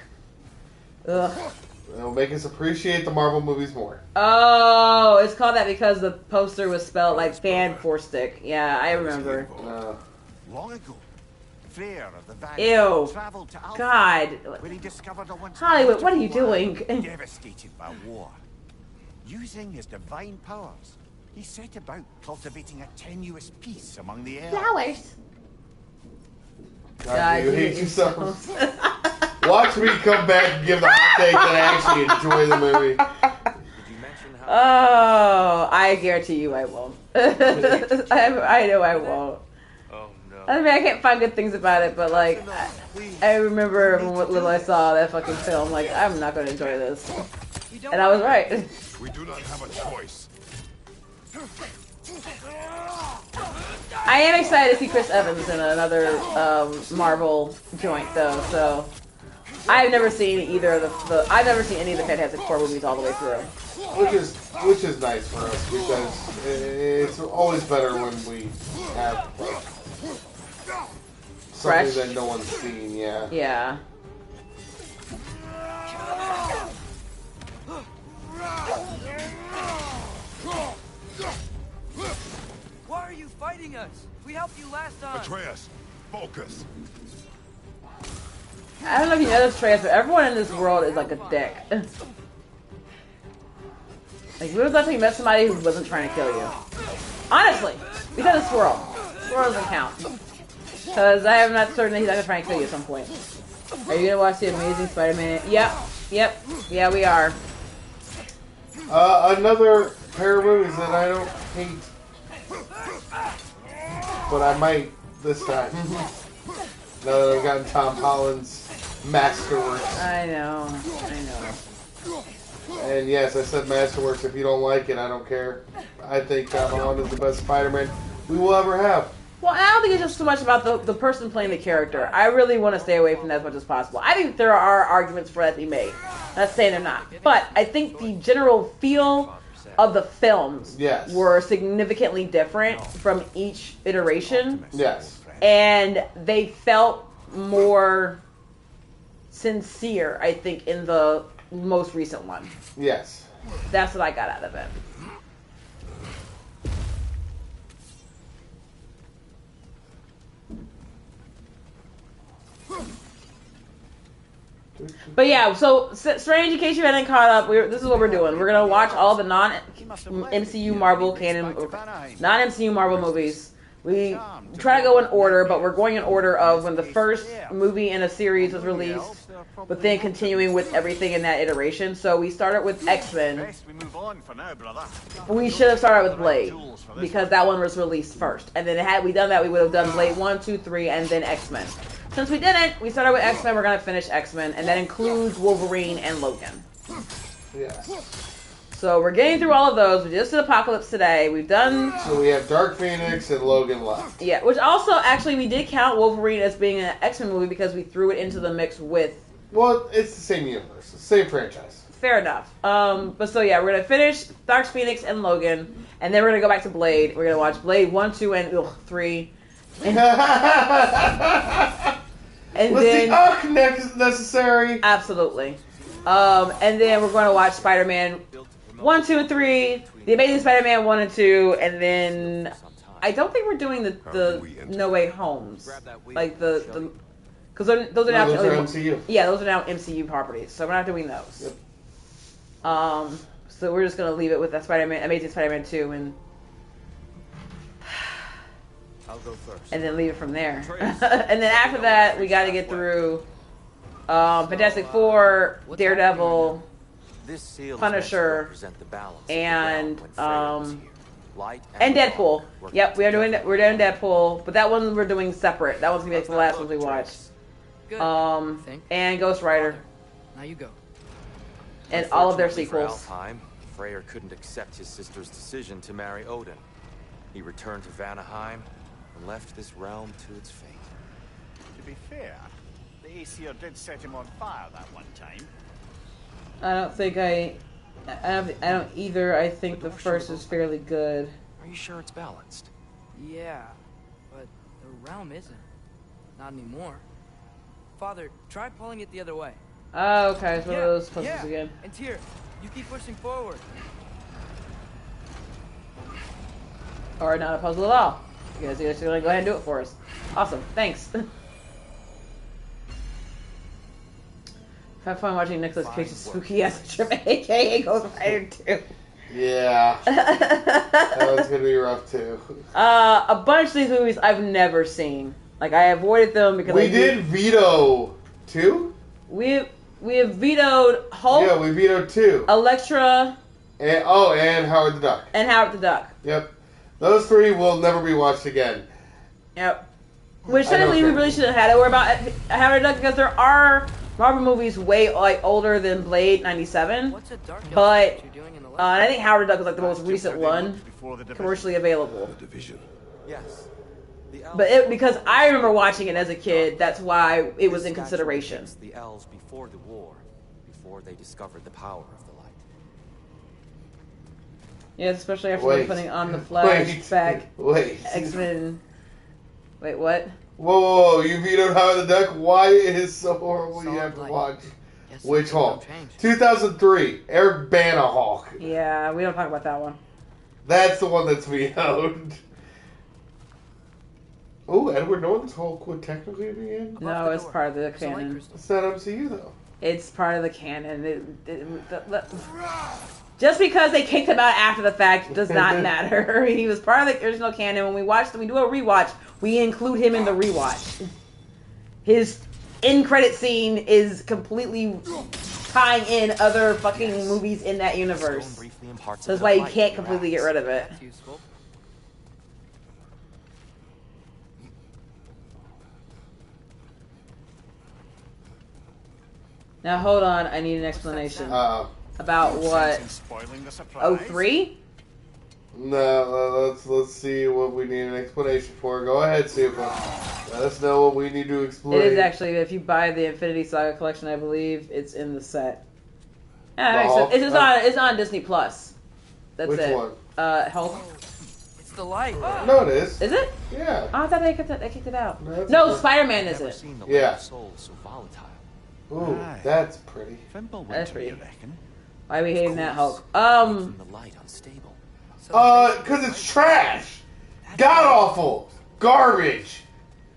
Ugh. It'll make us appreciate the Marvel movies more. Oh, it's called that because the poster was spelled like Fan Four Stick. Yeah, I remember. Long ago, Freyr of the Vanguard Ew. traveled to Alpha, God. where he discovered a once Hollywood, what are you beautiful doing? land devastated by war. Using his divine powers, he set about cultivating a tenuous peace among the elves. Flowers. God, you hate yourself. Watch me come back and give the hot take that I actually enjoy the movie. Oh, I guarantee you I won't. I know I won't. Oh no. I mean, I can't find good things about it, but like, I remember from what little I saw that fucking film, like, I'm not going to enjoy this. And I was right. We do not have a choice. I am excited to see Chris Evans in another Marvel joint, though, so. I've never seen either of the I've never seen any of the Fantastic Four movies all the way through. Which is nice for us because it's always better when we have like, something Fresh. that no one's seen. Yeah. Yeah. Why are you fighting us? We helped you last time. Atreus, focus. I don't know if you know this, Trey, but everyone in this world is like a dick. Like, when was the last time you met somebody who wasn't trying to kill you? Honestly, because of Swirl. Swirl doesn't count. Because I am not certain that he's not going to try and kill you at some point. Are you going to watch the Amazing Spider-Man? Yep. Yeah, we are. Another pair of movies that I don't hate. But I might this time. Now that I've gotten Tom Holland's Masterworks. I know. And yes, I said Masterworks. If you don't like it, I don't care. I think Tom Holland is the best Spider-Man we will ever have. Well, I don't think it's just so much about the person playing the character. I really want to stay away from that as much as possible. I think there are arguments for that to be made. Not saying they're not. But I think the general feel of the films were significantly different from each iteration. Yes. And they felt more sincere, I think, in the most recent one. Yes. That's what I got out of it. But yeah, so Strange, in case you hadn't caught up, this is what we're doing. We're gonna watch all the non-MCU Marvel canon, non-MCU Marvel movies. We try to go in order, but we're going in order of when the first movie in a series was released, but then continuing with everything in that iteration. So we started with X-Men. We should have started with Blade, because that one was released first. And then had we done that, we would have done Blade 1, 2, 3, and then X-Men. Since we didn't, we started with X-Men, we're going to finish X-Men, and that includes Wolverine and Logan. Yeah. So we're getting through all of those. We just did Apocalypse today. We've done... So we have Dark Phoenix and Logan left. Yeah, which also, actually, we did count Wolverine as being an X-Men movie because we threw it into the mix with... Well, it's the same universe. Same franchise. Fair enough. But so, yeah, we're going to finish Dark Phoenix and Logan, and then we're going to go back to Blade. We're going to watch Blade 1, 2, and 3. And was then, the arc necessary? Absolutely. And then we're going to watch Spider-Man 1, 2, and 3, The Amazing Spider-Man 1 and 2, and then I don't think we're doing the No Way Homes, like the because those are now MCU. Yeah, those are now MCU properties, so we're not doing those. Yep. So we're just gonna leave it with that Amazing Spider-Man 2 and. I'll go first. And then leave it from there. And then after that, we got to get through Fantastic Four, Daredevil, Punisher, and Deadpool. Yep, we're doing Deadpool, but that one we're doing separate. That one's gonna be like the last one we watch. And Ghost Rider. Now you go. And all of their sequels. Freyr couldn't accept his sister's decision to marry Odin. He returned to Vanaheim and left this realm to its fate. To be fair, the Aesir did set him on fire that one time. I don't think I don't either. I think the first is fairly good. Are you sure it's balanced? Yeah, but the realm isn't. Not anymore. Father, try pulling it the other way. Oh, okay. It's one of those puzzles again. And Tyr, you keep pushing forward. Or not a puzzle at all. You guys are just gonna go ahead and do it for us. Awesome. Thanks. Have fun watching Nicolas Cage's spooky ass trip, aka Ghost Rider 2. Yeah. That one's gonna be rough too. A bunch of these movies I've never seen. Like, I avoided them because we did veto 2? We have vetoed Hulk. Yeah, we vetoed 2. Elektra. And Howard the Duck. And Howard the Duck. Yep. Those 3 will never be watched again. Yep. Which technically we really shouldn't have had to worry about Howard the Duck because there are Marvel movies way older than Blade '97. But I think Howard the Duck is like the most recent one commercially available. The division. Yes. But because I remember watching it as a kid, that's why it was in consideration. The elves before the war, before they discovered the power of the light. Yeah, especially after putting on the flashback. X-Men. Wait, what? Whoa, you vetoed Howard the Duck? Why it is so horrible you have to watch? Which Hulk? 2003, Eric Bana Hulk. Yeah, we don't talk about that one. That's the one that's vetoed. Oh, Edward Norton's Hulk would technically be in? No, it's part of the canon. It's not MCU, though. It's part of the canon. Just because they kicked him out after the fact does not matter. He was part of the original canon. When we do a rewatch, we include him in the rewatch. His end credit scene is completely tying in other fucking movies in that universe. That's why you can't completely get rid of it. Now hold on, I need an explanation. About what? 03? No, let's see what we need an explanation for. Go ahead, Super. Let us know what we need to explain. It is actually, if you buy the Infinity Saga collection, I believe it's in the set. Yeah, it's on Disney Plus. That's Which it. one? Hulk. It's the light. No, it is. Is it? Yeah. Oh, I thought they kicked it out. No, Spider-Man is it? Yeah. Soul so volatile. Ooh, that's pretty. That's pretty. Why are we hating that Hulk? The light unstable. Because it's trash. God awful. Garbage.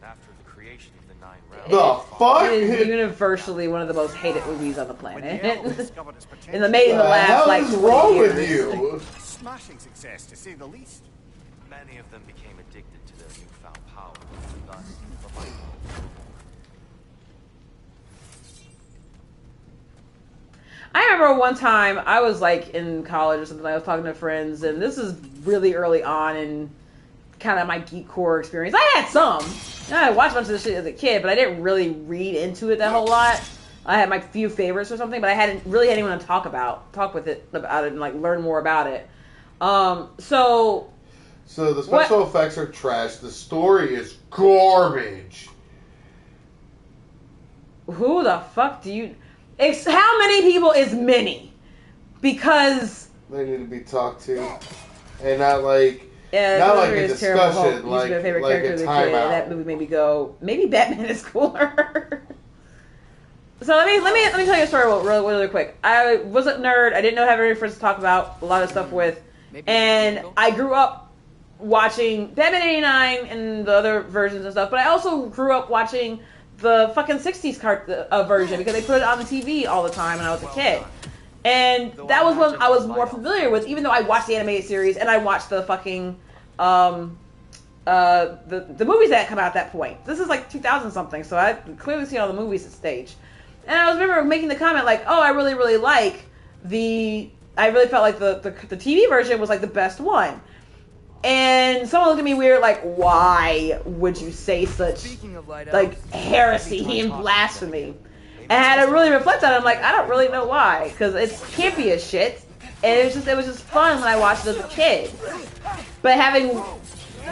After the creation of the 9 realms. The fuck? It is universally one of the most hated movies on the planet. in the last like 20 wrong years. with you? Smashing success, to say the least. Many of them became addicted to their newfound power. Thus, the light. I remember one time I was like in college or something. I was talking to friends, and this is really early on in kind of my geek core experience. I had some. I watched a bunch of this shit as a kid, but I didn't really read into it that whole lot. I had my few favorites or something, but I hadn't really had anyone to talk about it and like learn more about it. So the special effects are trash. The story is garbage. Who the fuck do you? How many people is many? Because they need to be talked to, and not like not like a discussion, like my favorite like character a as a kid. timeout. That movie made me go, maybe Batman is cooler. So let me tell you a story really quick. I was a nerd. I didn't know how very friends to talk about a lot of stuff with, and I grew up watching Batman '89 and the other versions and stuff. But I also grew up watching the fucking 60s version because they put it on the TV all the time when I was a kid. And that was what I was more familiar with, even though I watched the animated series and I watched the fucking the movies that come out at that point. This is like 2000 something, so I clearly seen all the movies at stage. And I remember making the comment like, oh, I really felt like the TV version was like the best one. And someone looked at me weird, like, why would you say such, like, heresy and blasphemy? And I had to really reflect on it. I'm like, I don't really know why, because it's campy as shit. And it was just fun when I watched it as a kid. But having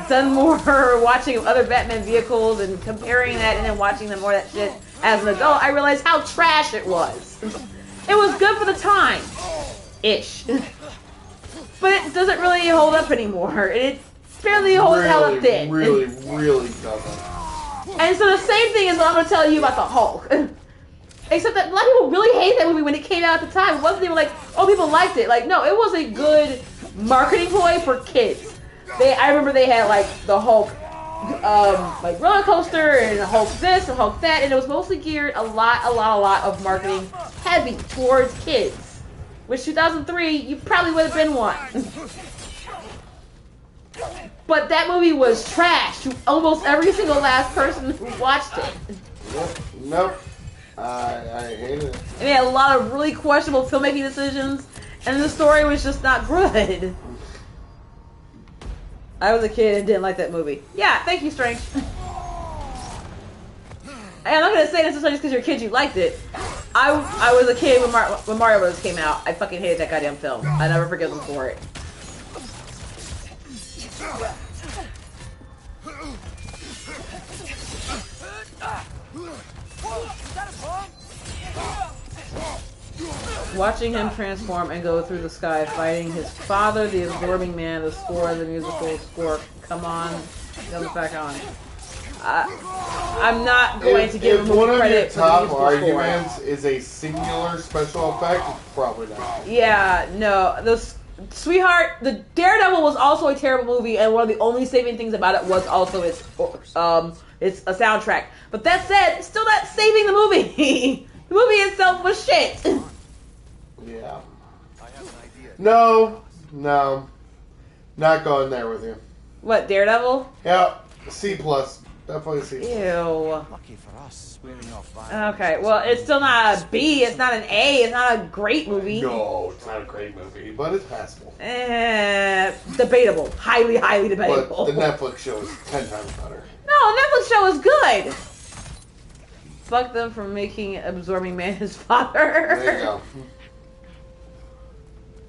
done more watching other Batman vehicles and comparing that and then watching them more of that shit as an adult, I realized how trash it was. It was good for the time. Ish. But it doesn't really hold up anymore. It barely held up then. Really doesn't. And so the same thing is what I'm going to tell you about the Hulk. Except that a lot of people really hated that movie when it came out at the time. It wasn't even like, oh, people liked it. Like, no, it was a good marketing ploy for kids. I remember they had like the Hulk like roller coaster and Hulk this and Hulk that, and it was mostly geared a lot of marketing heavy towards kids. Which 2003, you probably would have been one. But that movie was trash to almost every single last person who watched it. Nope. I hated it. And they had a lot of really questionable filmmaking decisions, and the story was just not good. I was a kid and didn't like that movie. Yeah, thank you, Strange. I'm not gonna say necessarily just because you're a kid you liked it. I was a kid when Mario Bros. Came out. I fucking hated that goddamn film. I never forgive them for it. Watching him transform and go through the sky, fighting his father, the absorbing man, the score, the musical score. Come on, comes back on. I'm not going to give him credit for the musical score. One of your top arguments is a singular special effect. Probably not. Yeah, no. Sweetheart, the Daredevil was also a terrible movie, and one of the only saving things about it was also its a soundtrack. But that said, it's still not saving the movie. The movie itself was shit. Yeah. No. Not going there with you. What, Daredevil? Yeah, C+. Definitely C+. Ew. Lucky for us, swearing off violence. Okay, well, it's still not a B, it's not an A, it's not a great movie. No, it's not a great movie, but it's passable. Debatable. Highly, highly debatable. But the Netflix show is 10 times better. No, the Netflix show is good. Fuck them for making Absorbing Man his father. There you go.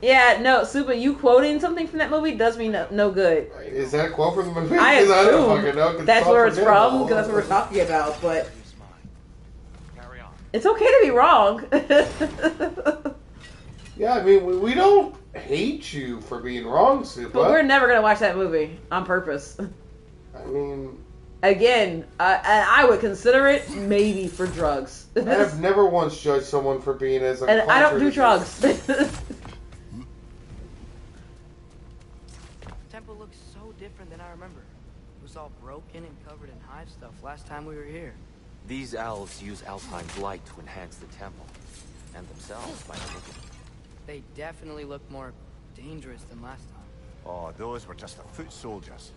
Yeah, no, Super, you quoting something from that movie does me no good. Is that a quote from the movie? I assume don't fucking know, that's where it's from, because that's what we're talking about, but it's okay to be wrong. Yeah, I mean, we don't hate you for being wrong, Super. But we're never going to watch that movie on purpose. I mean... Again, and I would consider it maybe for drugs. I have never once judged someone for being as and I don't do drugs. Temple looks so different than I remember. It was all broken and covered in hive stuff last time we were here. These elves use Alpine light to enhance the temple, and themselves by the look of it. They definitely look more dangerous than last time. Oh, those were just the foot soldiers.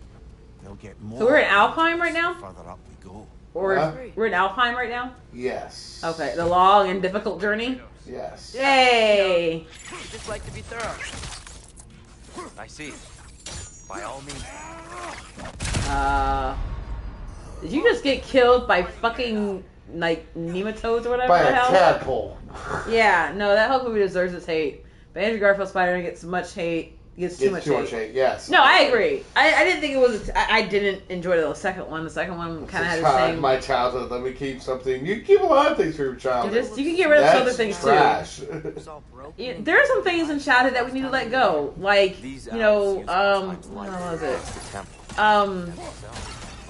They'll get more. So we're in Alpine right now? The further up we go. Or we're in Alpine right now? Yes. Okay, the long and difficult journey? Yes. Yay! You just like to be thorough. I see. By all means. Did you just get killed by fucking, like, nematodes or whatever By the a hell? tadpole. Yeah, no, that whole movie deserves its hate. But Andrew Garfield Spider-Man gets much hate. Gets too much hate. Yes. No, I agree. I didn't think it was. I didn't enjoy the second one. The second one kind of had the same. My childhood. Let me keep something. You keep a lot of things from your childhood. You can get rid of some other things trash. too. Yeah, there are some things in childhood that we need to let go. Like, what was it?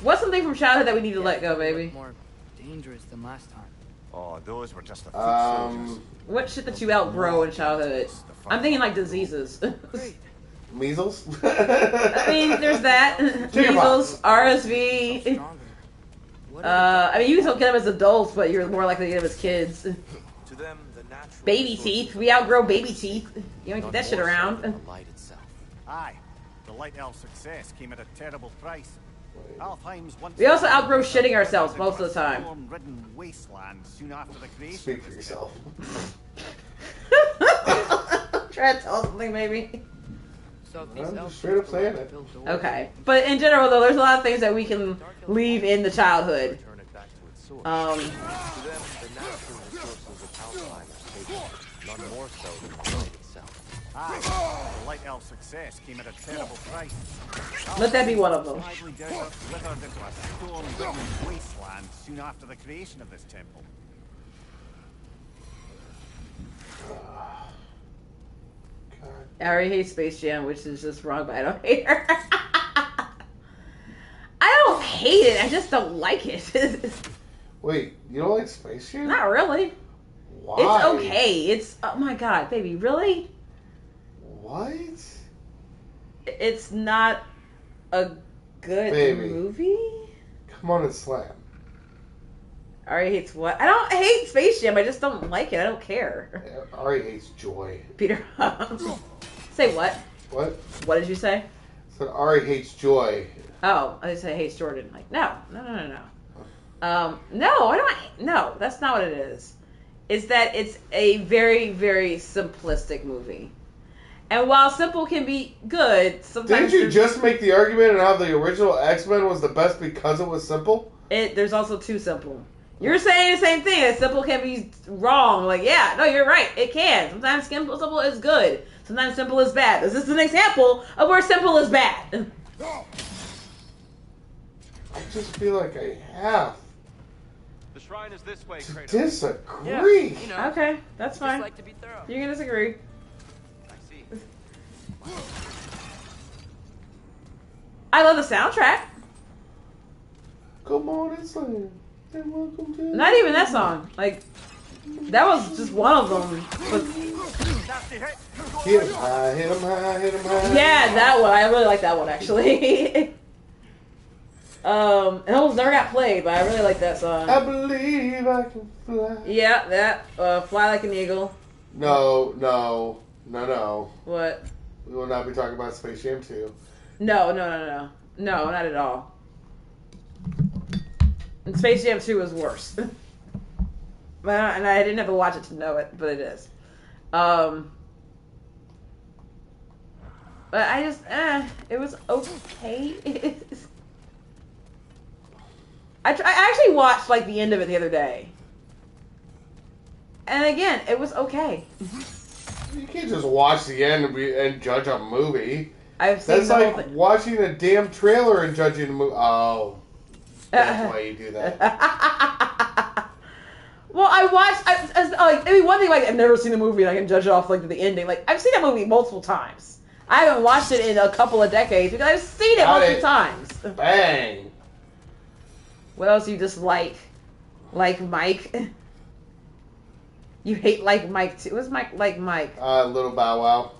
What's something from childhood that we need to let go, baby? More dangerous than last time. Oh, those were just the foot soldiers. What shit that you outgrow in childhood? I'm thinking like diseases. Measles? I mean, there's that. Measles, RSV. I mean, you can still get them as adults, but you're more likely to get them as kids. Baby teeth. We outgrow baby teeth. You don't keep that shit around. Aye. The light elf success came at a terrible price. We also outgrow shitting ourselves most of the time. Wasteland soon after the creation. Speak for yourself. Try to tell us something, maybe. So I'm just straight up saying it. Okay, but in general, though, there's a lot of things that we can leave in the childhood. None more so than the light itself. Aye. The light elf success came at a terrible price. Let that be one of them. Slithered into a storm-ridden wasteland soon after the creation of this temple. I already hate Space Jam, which is just wrong, but I don't hate her. I don't hate it, I just don't like it. Wait, you don't like Space Jam? Not really. Why? It's okay. It's, oh my god, baby, really? What? It's not a good movie? Come on and slam. Ari hates what? I don't hate Space Jam, I just don't like it. I don't care. Ari hates joy. Peter. Say what? What? What did you say? So Ari hates Joy. Oh, I say hates Jordan. Like, no. No, I don't. No, that's not what it is. It's that it's a very, very simplistic movie. And while simple can be good, sometimes... Didn't you just make the argument on how the original X-Men was the best because it was simple? There's also too simple. You're saying the same thing, that simple can be wrong. Like, yeah, no, you're right. It can. Sometimes simple is good. Sometimes simple is bad. This is an example of where simple is bad. I just feel like I have The shrine is this way, to Kratos. disagree. Yeah, you know, Okay, that's just fine. like to be thorough. You can disagree. I see. I love the soundtrack. Come on and slam. And welcome to... Not even that song. Like, that was just one of them. But Hit 'em high, hit 'em high, hit 'em high. yeah, that one. I really like that one, actually. It almost never got played, but I really like that song. I believe I can fly. Yeah, that. Fly Like an Eagle. No. What? We will not be talking about Space Jam 2. No, not at all. And Space Jam 2 is worse. And I didn't have to watch it to know it, but it is. But I just, it was okay. I actually watched, like, the end of it the other day. And again, it was okay. You can't just watch the end and judge a movie. I've seen That's the whole like thing. watching a damn trailer and judging a movie. Oh. That's why you do that. Well, I watched. One thing, like, I've never seen a movie and I can judge it off like the ending. Like, I've seen that movie multiple times. I haven't watched it in a couple of decades because I've seen it multiple times. Bang. What else you dislike? Like Mike? You hate Like Mike too? What's Mike like Mike? Little Bow Wow,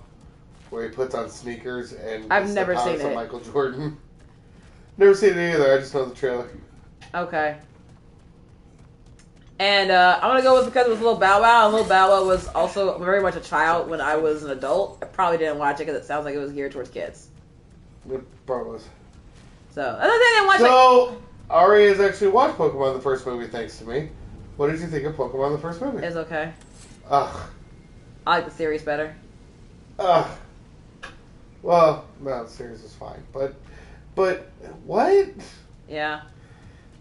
where he puts on sneakers and I've gets never the powers seen of it. Michael Jordan. Never seen it either. I just know the trailer. Okay. And I'm gonna go with because it was Little Bow Wow, and Little Bow Wow was also very much a child when I was an adult. I probably didn't watch it because it sounds like it was geared towards kids. It probably was. So other than I didn't watch So Ari has actually watched Pokemon the first movie thanks to me. What did you think of Pokemon the first movie? It's okay. Ugh. I like the series better. Ugh. Well, no, the series is fine, but what? Yeah.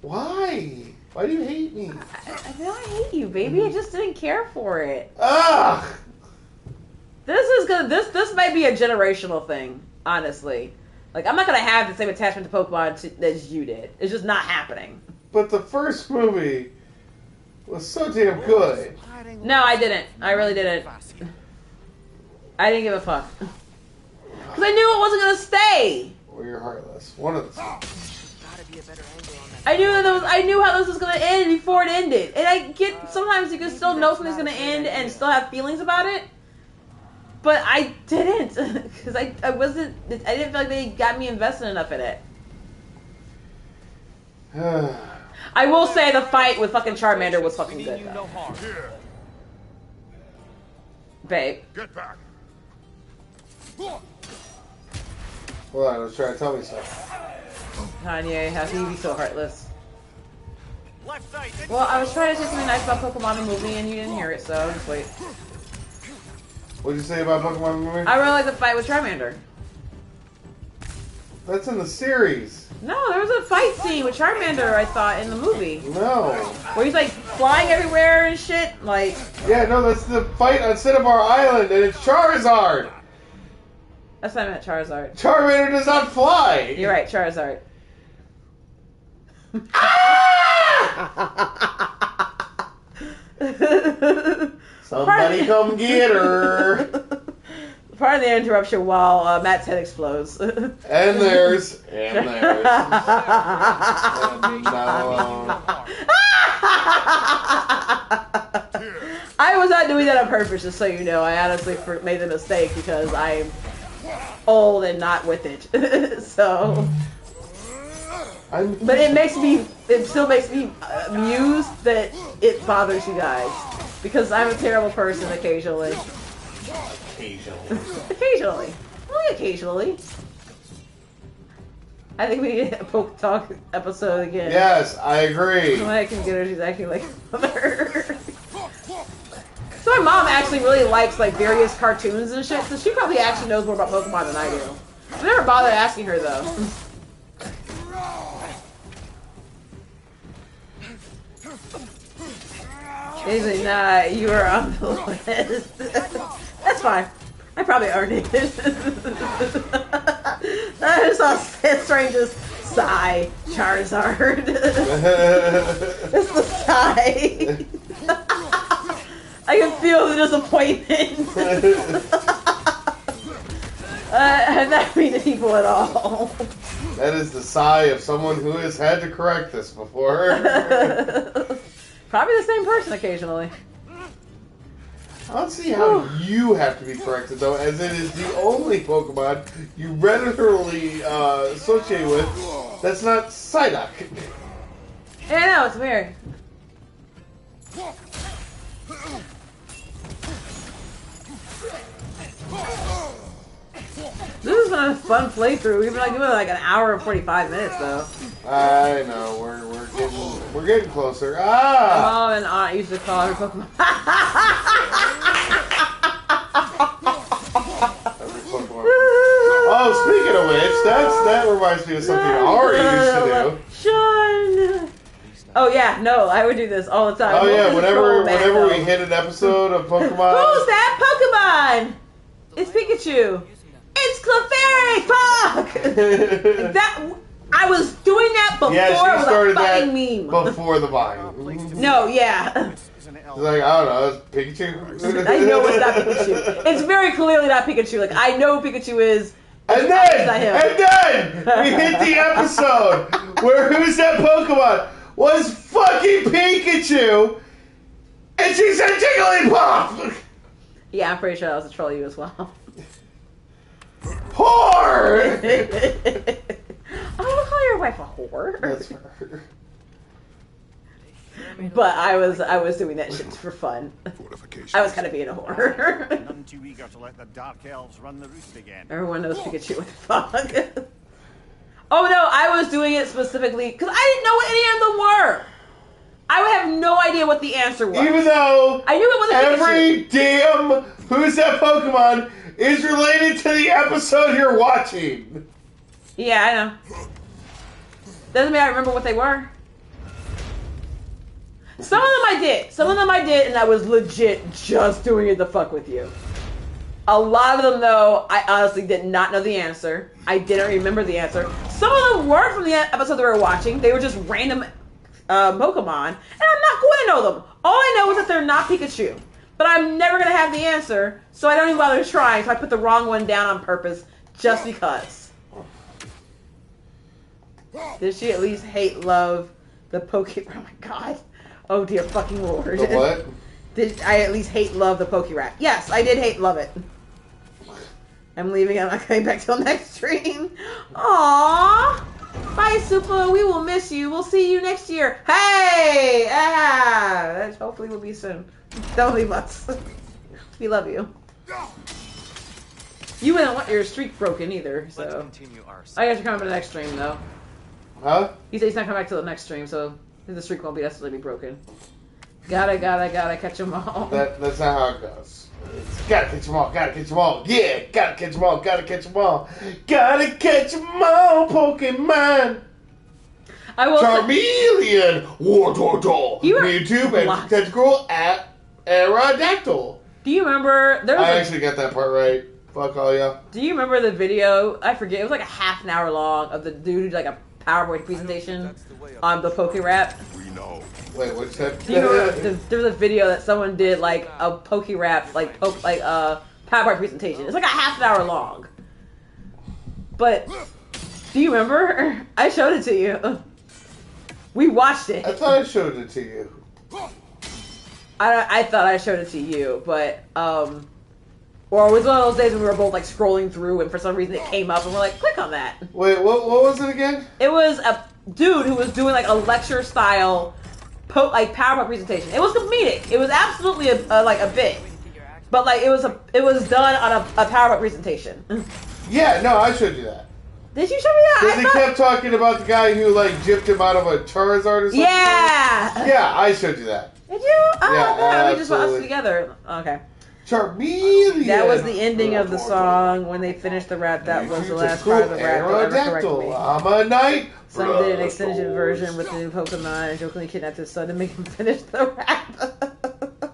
Why? Why do you hate me? I don't hate you, baby. I just didn't care for it. Ugh. This might be a generational thing, honestly. Like, I'm not gonna have the same attachment to Pokemon as you did. It's just not happening. But the first movie was so damn good. No, I didn't. I really didn't. I didn't give a fuck. Because I knew it wasn't gonna stay. Or you're heartless. One of the two. Gotta be a better angle on that. I knew how this was gonna end before it ended. And I get sometimes you can still know something's gonna end and still have feelings about it. But I didn't, because I didn't feel like they got me invested enough in it. I will say the fight with fucking Charmander was fucking good, though. Babe. Get back. Hold on, I was trying to tell me something. Kanye, how can you be so heartless? Well, I was trying to say something nice about Pokemon the movie, and you didn't hear it, so I'll just wait. What did you say about Pokemon the movie? I really like the fight with Charmander. That's in the series. No, there was a fight scene with Charmander, I thought, in the movie. No. Where he's, like, flying everywhere and shit, like... Yeah, no, that's the fight on Cinnabar Island, and it's Charizard! That's what I meant, Charizard. Charmander does not fly! You're right, Charizard. Somebody come get her! Pardon the interruption while Matt's head explodes. And theirs. And theirs. I was not doing that on purpose, just so you know. I honestly made the mistake because I'm old and not with it. So... But it still makes me amused that it bothers you guys. Because I'm a terrible person occasionally. Occasionally. Occasionally. Only occasionally. I think we need a Poke Talk episode again. Yes, I agree. So I can get her. She's acting like mother. So my mom actually really likes like various cartoons and shit, so she probably actually knows more about Pokemon than I do. I never bothered asking her though. She's like, nah, you are on the list. That's fine. I probably earned it. I just saw Stranger's sigh, Charizard. It's the sigh. I can feel the disappointment. I'm not mean to people at all. That is the sigh of someone who has had to correct this before. Probably the same person occasionally. I don't see how you have to be corrected, though, as it is the only Pokemon you regularly associate with that's not Psyduck. Yeah, no, it's weird. This has been a fun playthrough. We've been like doing like an hour and 45 minutes though. I know, we're getting closer. Ah! My mom and aunt used to call her Pokemon. Oh, speaking of which, that reminds me of something Ari used to do. Sean. Oh yeah, no, I would do this all the time. Oh yeah, whenever we hit an episode of Pokemon. Who's that Pokemon? It's Pikachu. It's Clefairy. Fuck. That I was doing that before yeah, she with started a fucking that meme. before the Vine. No, yeah. It's like, I don't know, it's Pikachu. I know it's not Pikachu. It's very clearly not Pikachu. Like I know who Pikachu is. And then we hit the episode where Who's That Pokemon was fucking Pikachu, and she said Jigglypuff. Yeah, I'm pretty sure that was a troll you as well. Whore! I don't call your wife a whore. That's her. But I was doing that shit for fun. I was kind of being a whore. None too eager to let the Dark Elves run the roost again. Everyone knows Pikachu. What the fuck? Oh no, I was doing it specifically because I didn't know what any of them were. I would have no idea what the answer was. Even though I knew it wasn't every Pikachu. damn Who's That Pokemon is related to the episode you're watching. Yeah, I know. Doesn't mean I remember what they were. Some of them I did, and I was legit just doing it to fuck with you. A lot of them, though, I honestly did not know the answer. I didn't remember the answer. Some of them were from the episode that we were watching. They were just random Pokemon, and I'm not going to know them. All I know is that they're not Pikachu. But I'm never going to have the answer, so I don't even bother trying, so I put the wrong one down on purpose, just because. Did she at least hate, love the Pokemon? Oh my god. Oh dear fucking lord. The what? Did I at least hate, love the Pokerap? Yes, I did hate, love it. I'm leaving. I'm not coming back till next stream. Aww. Bye, Supa. We will miss you. We'll see you next year. Hey! That hopefully will be soon. Don't leave us. We love you. You wouldn't want your streak broken either, so. I guess you're coming to the next stream, though. Huh? He said he's not coming back till the next stream, so the streak won't be necessarily broken. Gotta catch them all. That's not how it goes. It's gotta catch them all, gotta catch them all. Yeah, gotta catch them all, gotta catch them all. Gotta catch them all, Pokemon. I will Charmeleon, Wartortle, Mewtwo, and Tentacruel, Aerodactyl. Do you remember? I actually got that part right. Fuck all y'all. Do you remember the video? I forget. It was like a half an hour long of the dude who did like a PowerPoint presentation on the Pokerap. We know. Wait, what's that? Do you remember? There was a video that someone did like a Pokerap PowerPoint presentation. It's like a half an hour long. But do you remember? I showed it to you. We watched it. I thought I showed it to you. I thought I showed it to you, but or it was one of those days when we were both like scrolling through, and for some reason it came up, and we're like, click on that. Wait, what was it again? It was a dude who was doing like a lecture style PowerPoint presentation. It was comedic. It was absolutely a bit, but like it was done on a PowerPoint presentation. Yeah, no, I showed you that. Did you show me that? Because they kept talking about the guy who like gypped him out of a Charizard or something. Yeah. Yeah, I showed you that. Did you? Oh, Yeah, no, we just watched absolutely. it together. Okay. Charmeleon. That was the ending of the song when they finished the rap. That was the last part of the rap. They'll ever correct me. I'm a knight. Some did an extended version with the new Pokemon and jokingly kidnapped his son to make him finish the rap. That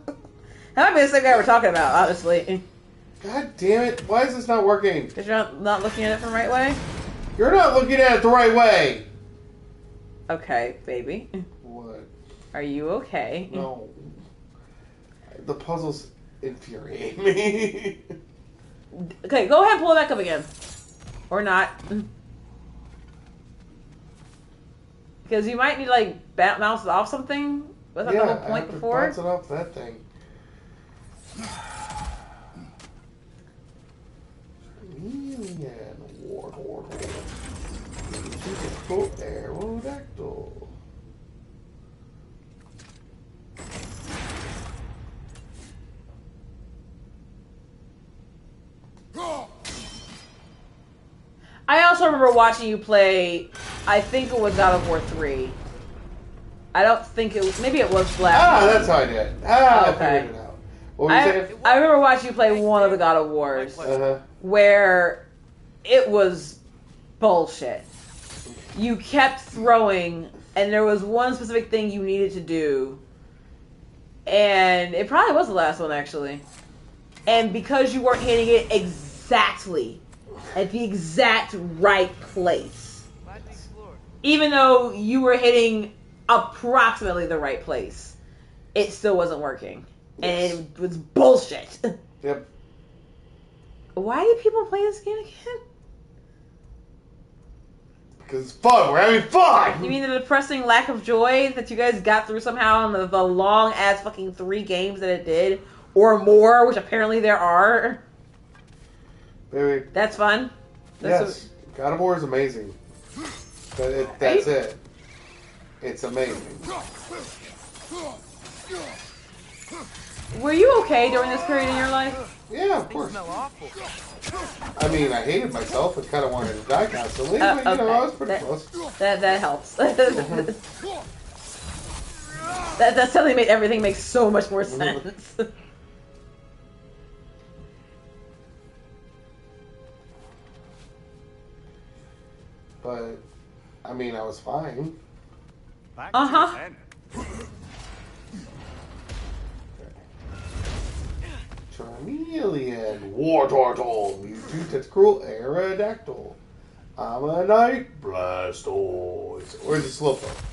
might be the same guy we're talking about, honestly. God damn it. Why is this not working? Because you're not looking at it from the right way? You're not looking at it the right way. Okay, baby. What? Are you okay? No. The puzzles infuriate me. Okay, go ahead and pull it back up again. Or not. Because you might need to, like, bounce it off something. Was that the whole point before? Bounce it off that thing. Chameleon. Warlord. Typical Aerodactyl. I also remember watching you play, I think it was God of War 3. I don't think it was, maybe it was Black. That's how I did. I figured it out. What were you saying? I remember watching you play one of the God of Wars, where it was bullshit. You kept throwing, and there was one specific thing you needed to do, and it probably was the last one, actually. And because you weren't hitting it exactly at the exact right place, even though you were hitting approximately the right place, it still wasn't working. Yes. And it was bullshit. Yep. Why do people play this game again? Because it's fun. We're having fun. You mean the depressing lack of joy that you guys got through somehow in the long ass fucking 3 games that it did? Or more, which apparently there are. Baby. That's fun. Yes. God of War is amazing. That's it. It's amazing. Were you okay during this period in your life? Yeah, of course. I mean, I hated myself and kind of wanted to die constantly, but you know, I was pretty close. That helps. That suddenly made everything make so much more sense. But, I mean, I was fine. Uh-huh. Charmeleon, War Turtle, Mewtwo, Tentacruel, Aerodactyl. I'm a Knight, Blastoise. Or is it Slowpoke?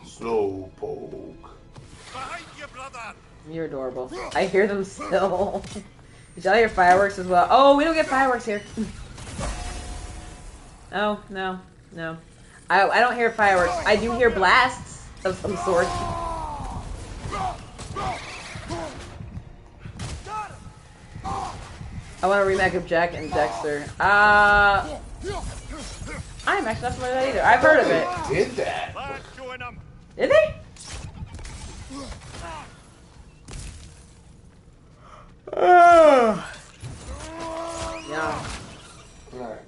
Slowpoke. Behind you, brother! You're adorable. I hear them still. Did y'all hear fireworks as well? Oh, we don't get fireworks here. Oh, no. No. I don't hear fireworks. I do hear blasts of some sort. I want a remake of Jack and Dexter. I'm actually not familiar with that either. I've heard of it. Did that? Did they? Yeah. Alright.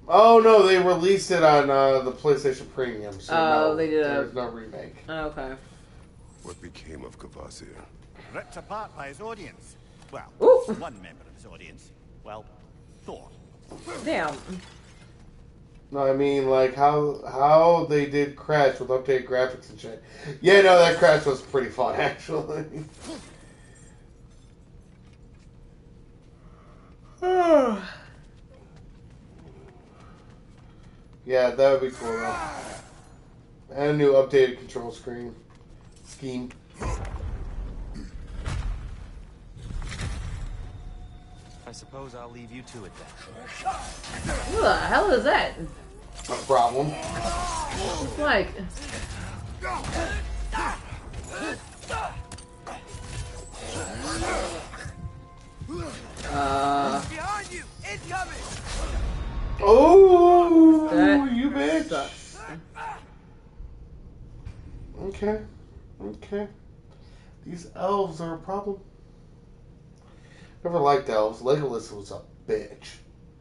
Oh no, they released it on the PlayStation Premium. So no, they did. There's no remake. Okay. What became of Kvasir? Ripped apart by his audience. Well, one member of his audience. Well, Thor. Damn. No, I mean like how they did Crash with updated graphics and shit. Yeah, no, that Crash was pretty fun actually. Yeah, that would be cool though. And a new updated control scheme. I suppose I'll leave you to it then. Who the hell is that? No problem. It's like... Behind you! Incoming! Oh, That you bitch. sucks. Okay. These elves are a problem. Never liked elves. Legolas was a bitch.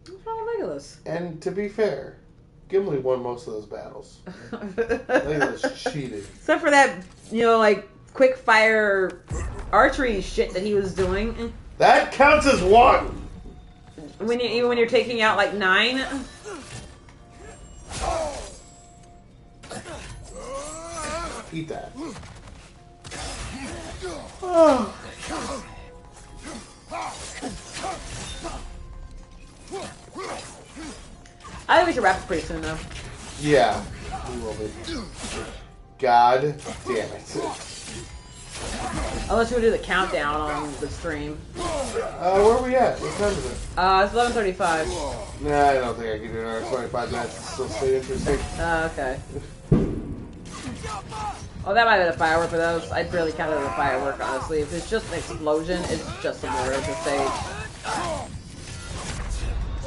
What's wrong with Legolas? And to be fair, Gimli won most of those battles. Legolas cheated. Except for that, like quick fire archery shit that he was doing. That counts as one. Even when you're taking out like 9. Eat that. I think we should wrap it pretty soon, though. Yeah, we will be. God damn it. Unless you would do the countdown on the stream. Where are we at? What time is it? It's 11:35. Nah, I don't think I can do another 25 minutes. It's still stay interesting. Okay. Oh, that might have been a firework for those. I barely counted it as a firework, honestly. If it's just an explosion, it's just a mirror at this stage.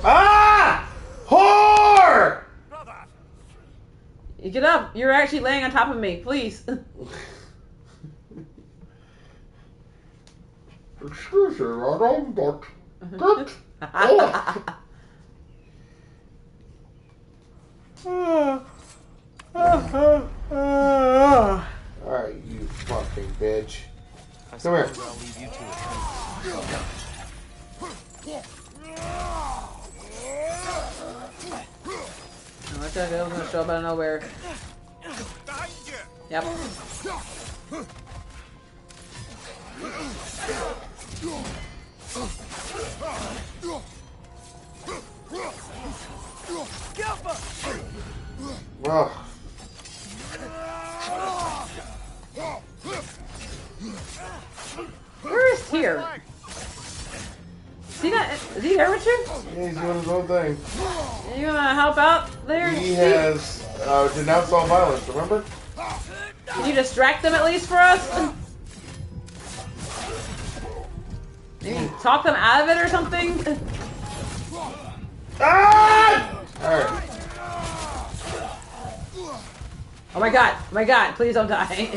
Ah! Whore! You get up. You're actually laying on top of me. Please. Excuse me, madam, but... Good. Alright, you fucking bitch. Come here. I'll leave you to That guy was gonna show up out of nowhere. Yep. Oh. Where is Tyr? Is he there with you? Yeah, he's doing his own thing. You gonna help out there? He has denounced all violence, remember? Can you distract them at least for us? Maybe talk them out of it or something? Ah! Alright. Oh my god, please don't die.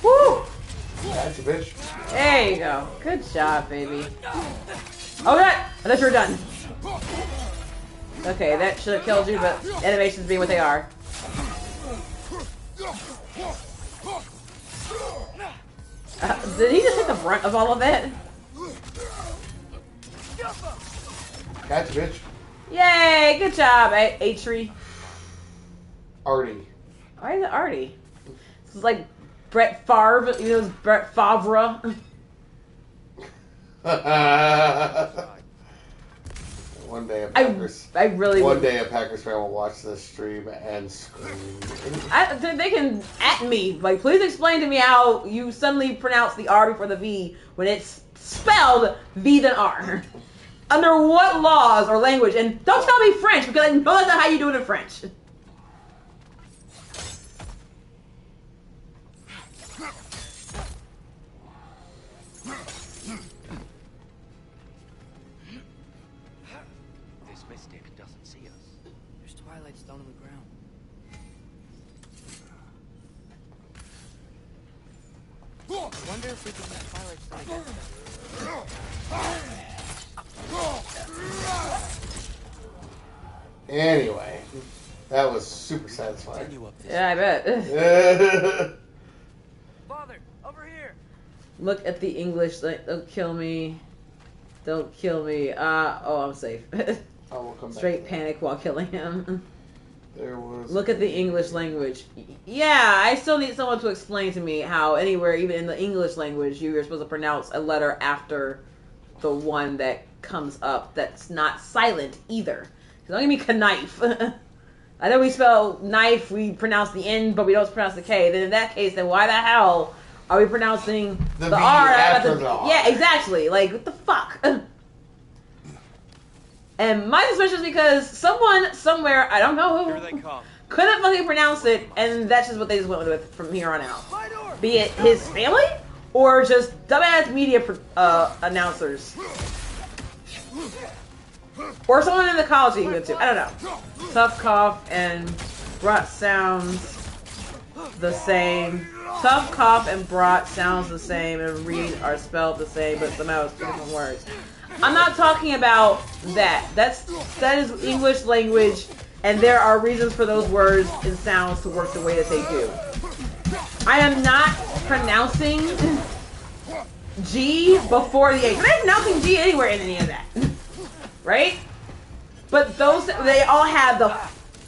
Woo! Gotcha, bitch. There you go. Good job, baby. Oh god! I thought you were done. Okay, that should have killed you, but animations being what they are. Did he just hit the brunt of all of it? Gotcha, bitch. Yay! Good job, Atri. Artie. Why is it Artie? This is like Brett Favre. You know, it's Brett Favre. One day a Packers. I really. One day a Packers fan will watch this stream and scream. They can at me. Like, please explain to me how you suddenly pronounce the R before the V when it's spelled V then R. Under what laws or language? And don't tell me French because I know that's not how you do it in French. This mystic doesn't see us. There's Twilight Stone on the ground. I wonder if we can use Twilight Stone again. Anyway, that was super satisfying. Yeah, I bet. Father, over here. Look at the English. Like, don't kill me. Don't kill me. Oh, I'm safe. I will come Straight back. panic while killing him. There was. Look at the English language. Yeah, I still need someone to explain to me how anywhere, even in the English language, you're supposed to pronounce a letter after the one that comes up that's not silent either. Don't give me knife. I know we spell knife, we pronounce the N, but we don't pronounce the K. Then in that case, then why the hell are we pronouncing the V R after the R? Yeah, exactly. Like, what the fuck? And my suspicion is because someone, somewhere, I don't know who, Here they come. couldn't fucking pronounce it, and that's just what they just went with from here on out. Be it his family, or just dumbass media announcers. Or someone in the college you can go to. I don't know. Tough cough and rot sounds. the same. Tough, cough, and brought sounds the same, and read are spelled the same, but somehow it's two different words. I'm not talking about that. That is English language, and there are reasons for those words and sounds to work the way that they do. I am not pronouncing G before the H. I'm not pronouncing G anywhere in any of that. Right? But those, they all have the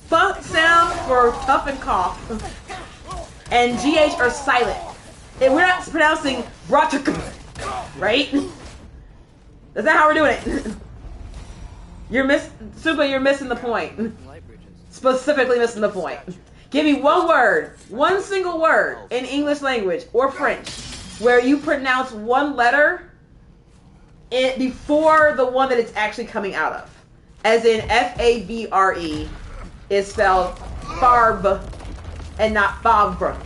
fuck sound for tough and cough. And GH are silent. And we're not pronouncing Rochuk, right? That's not how we're doing it. Supa, you're missing the point. Specifically missing the point. Give me one word, one single word in English language or French where you pronounce one letter before the one that it's actually coming out of. As in Fabre is spelled farb and not fabre.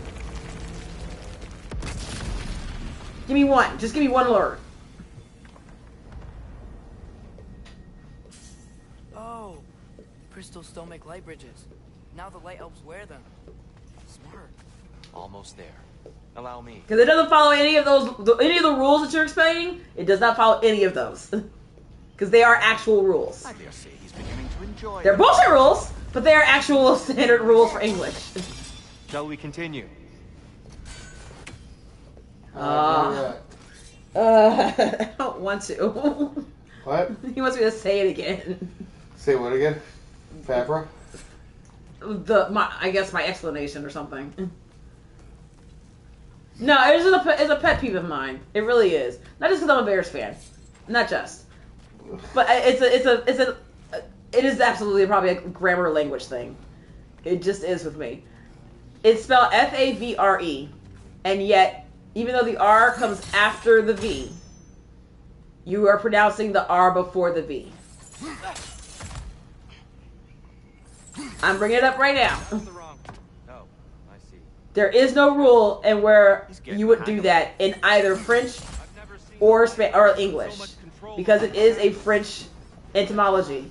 Give me one. Just give me one word. Oh, crystals still make light bridges. Now the light elves wear them. Smart. Almost there. Allow me. Because it doesn't follow any of those, any of the rules that you're explaining. It does not follow any of those. Because they are actual rules. I dare say he's beginning to enjoy. They're bullshit rules, but they are actual standard rules for English. Shall we continue? I don't want to. What? He wants me to say it again. Say what again? Fabra? I guess my explanation or something. No, it's a pet peeve of mine. It really is. Not just because I'm a Bears fan. Not just. But it is absolutely probably a grammar language thing. It just is with me. It's spelled Favre, and yet, even though the R comes after the V, you are pronouncing the R before the V. I'm bringing it up right now. There is no rule in where you would do that in either French or English, because it is a French etymology.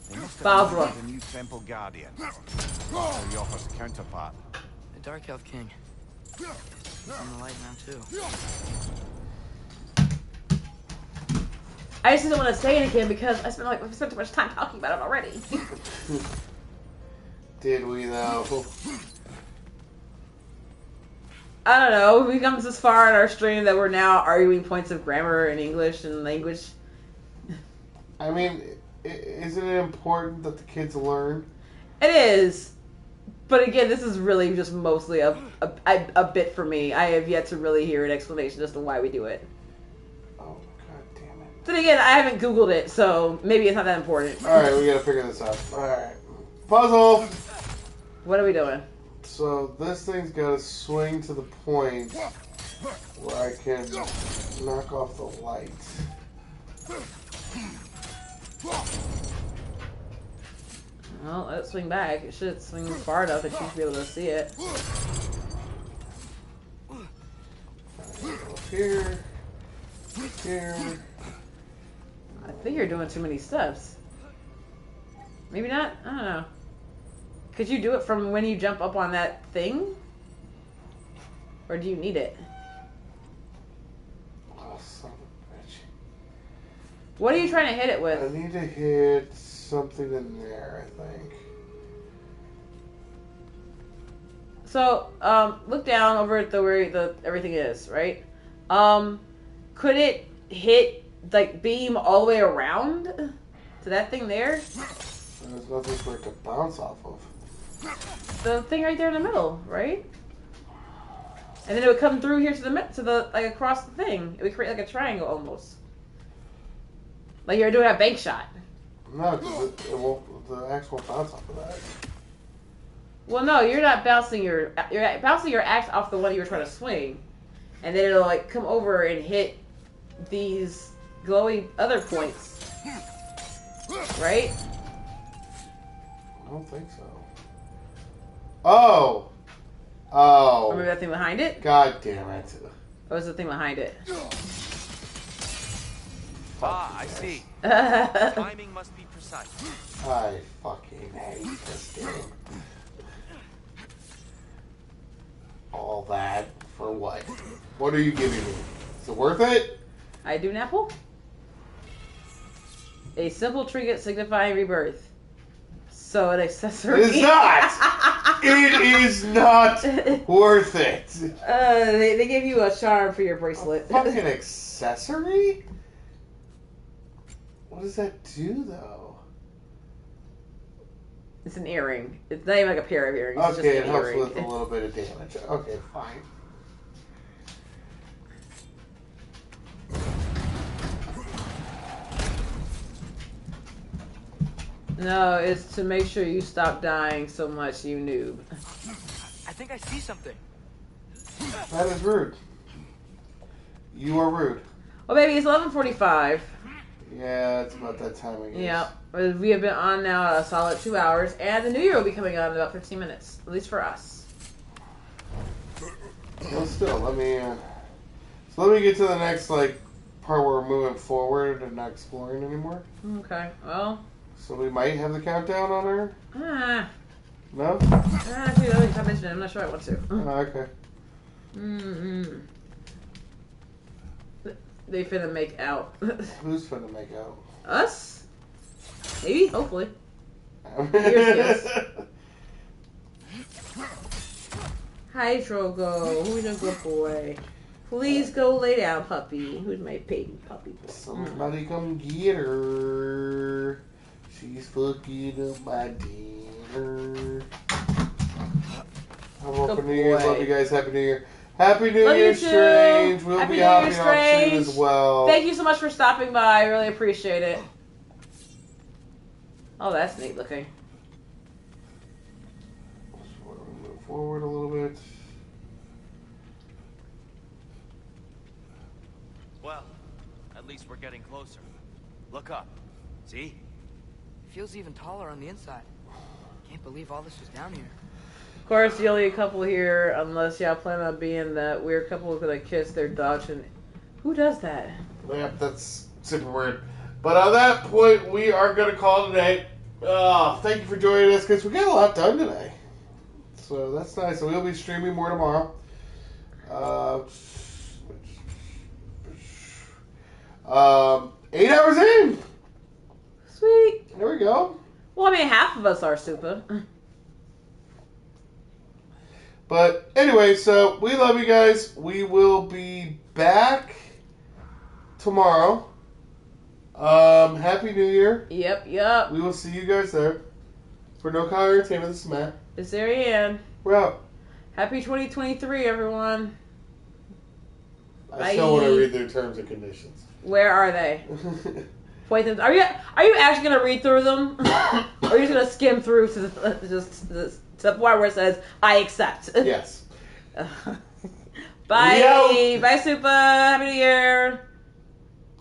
Favre. The new temple guardian. So he offers a counterpart. The Dark Elf King. On the light now too. I just didn't want to say it again because we spent too much time talking about it already. Did we though? I don't know. We've come this far in our stream that we're now arguing points of grammar and English and language. I mean, isn't it important that the kids learn? It is. But again, this is really just mostly a bit for me. I have yet to really hear an explanation as to why we do it. Oh, god damn it. Then again, I haven't Googled it, so maybe it's not that important. Alright, we gotta figure this out. Alright. Puzzle! What are we doing? So, this thing's gotta swing to the point where I can knock off the light. Well, let's swing back. It should swing far enough that you should be able to see it. Here. Here. I think you're doing too many steps. Maybe not? I don't know. Could you do it from when you jump up on that thing? Or do you need it? Oh, son of a bitch. What are you trying to hit it with? I need to hit something in there, I think. So, look down over at where everything is, right? Could it hit, like, beam all the way around to that thing there? There's nothing for it to bounce off of. The thing right there in the middle, right? And then it would come through here to the like across the thing. It would create like a triangle almost. Like you're doing a bank shot. No, because it won't, the axe won't bounce off of that. Well, no, you're not bouncing you're bouncing your axe off the one you were trying to swing, and then it'll like come over and hit these glowy other points, right? I don't think so. Oh! Oh. Remember that thing behind it? God damn it. What was the thing behind it? Ah, I see. Timing must be precise. I fucking hate this game. all that for what? What are you giving me? Is it worth it? I do Napple. A simple trinket signifying rebirth. So an accessory. It is not! It is not worth it. They give you a charm for your bracelet. A fucking accessory? What does that do, though? It's an earring. It's not even like a pair of earrings. It's Okay, just it an helps earring. with a little bit of damage. Okay, fine. No, it's to make sure you stop dying so much, you noob. I think I see something. That is rude. You are rude. Well, baby, it's 11:45. Yeah, it's about that time, I guess. Yeah, we have been on now a solid 2 hours, and the new year will be coming on in about 15 minutes, at least for us. Well, still, let me get to the next, like, part where we're moving forward and not exploring anymore. Okay, well. So we might have the countdown on her? No? Actually, I mentioned it. I'm not sure I want to. Okay. Mm-hmm. They finna make out. Who's finna make out? Us? Maybe, hopefully. Here's Hi, Drogo. Who's a good boy? Please go lay down, puppy. Who's my baby puppy boy? Somebody come get her. She's fucking up my dinner. Have a wonderful New Year's. Love you guys. Happy New Year. Happy New Year, Strange. We'll Happy be New hopping Year, off soon Strange. as well. Thank you so much for stopping by. I really appreciate it. Oh, that's neat looking. Move forward a little bit. Well, at least we're getting closer. Look up. See? Feels even taller on the inside. Can't believe all this was down here. Of course, the only couple here, unless y'all plan on being that weird couple who's gonna kiss their dog. And who does that? Yep, that's super weird. But on that point, we are going to call today. Thank you for joining us, because we got a lot done today. So that's nice. So we'll be streaming more tomorrow. 8 hours in. Sweet. There we go. Well, I mean, half of us are super. But anyway, so we love you guys. We will be back tomorrow. Happy New Year. Yep. We will see you guys there. For No Collar Entertainment, this is Matt. It's Ariane. We're out. Happy 2023, everyone. I still want to read their terms and conditions. Where are they? Point them. Are you actually gonna read through them, or are you just gonna skim through to the part where it says "I accept"? Yes. Bye. Bye, Super. Happy New Year.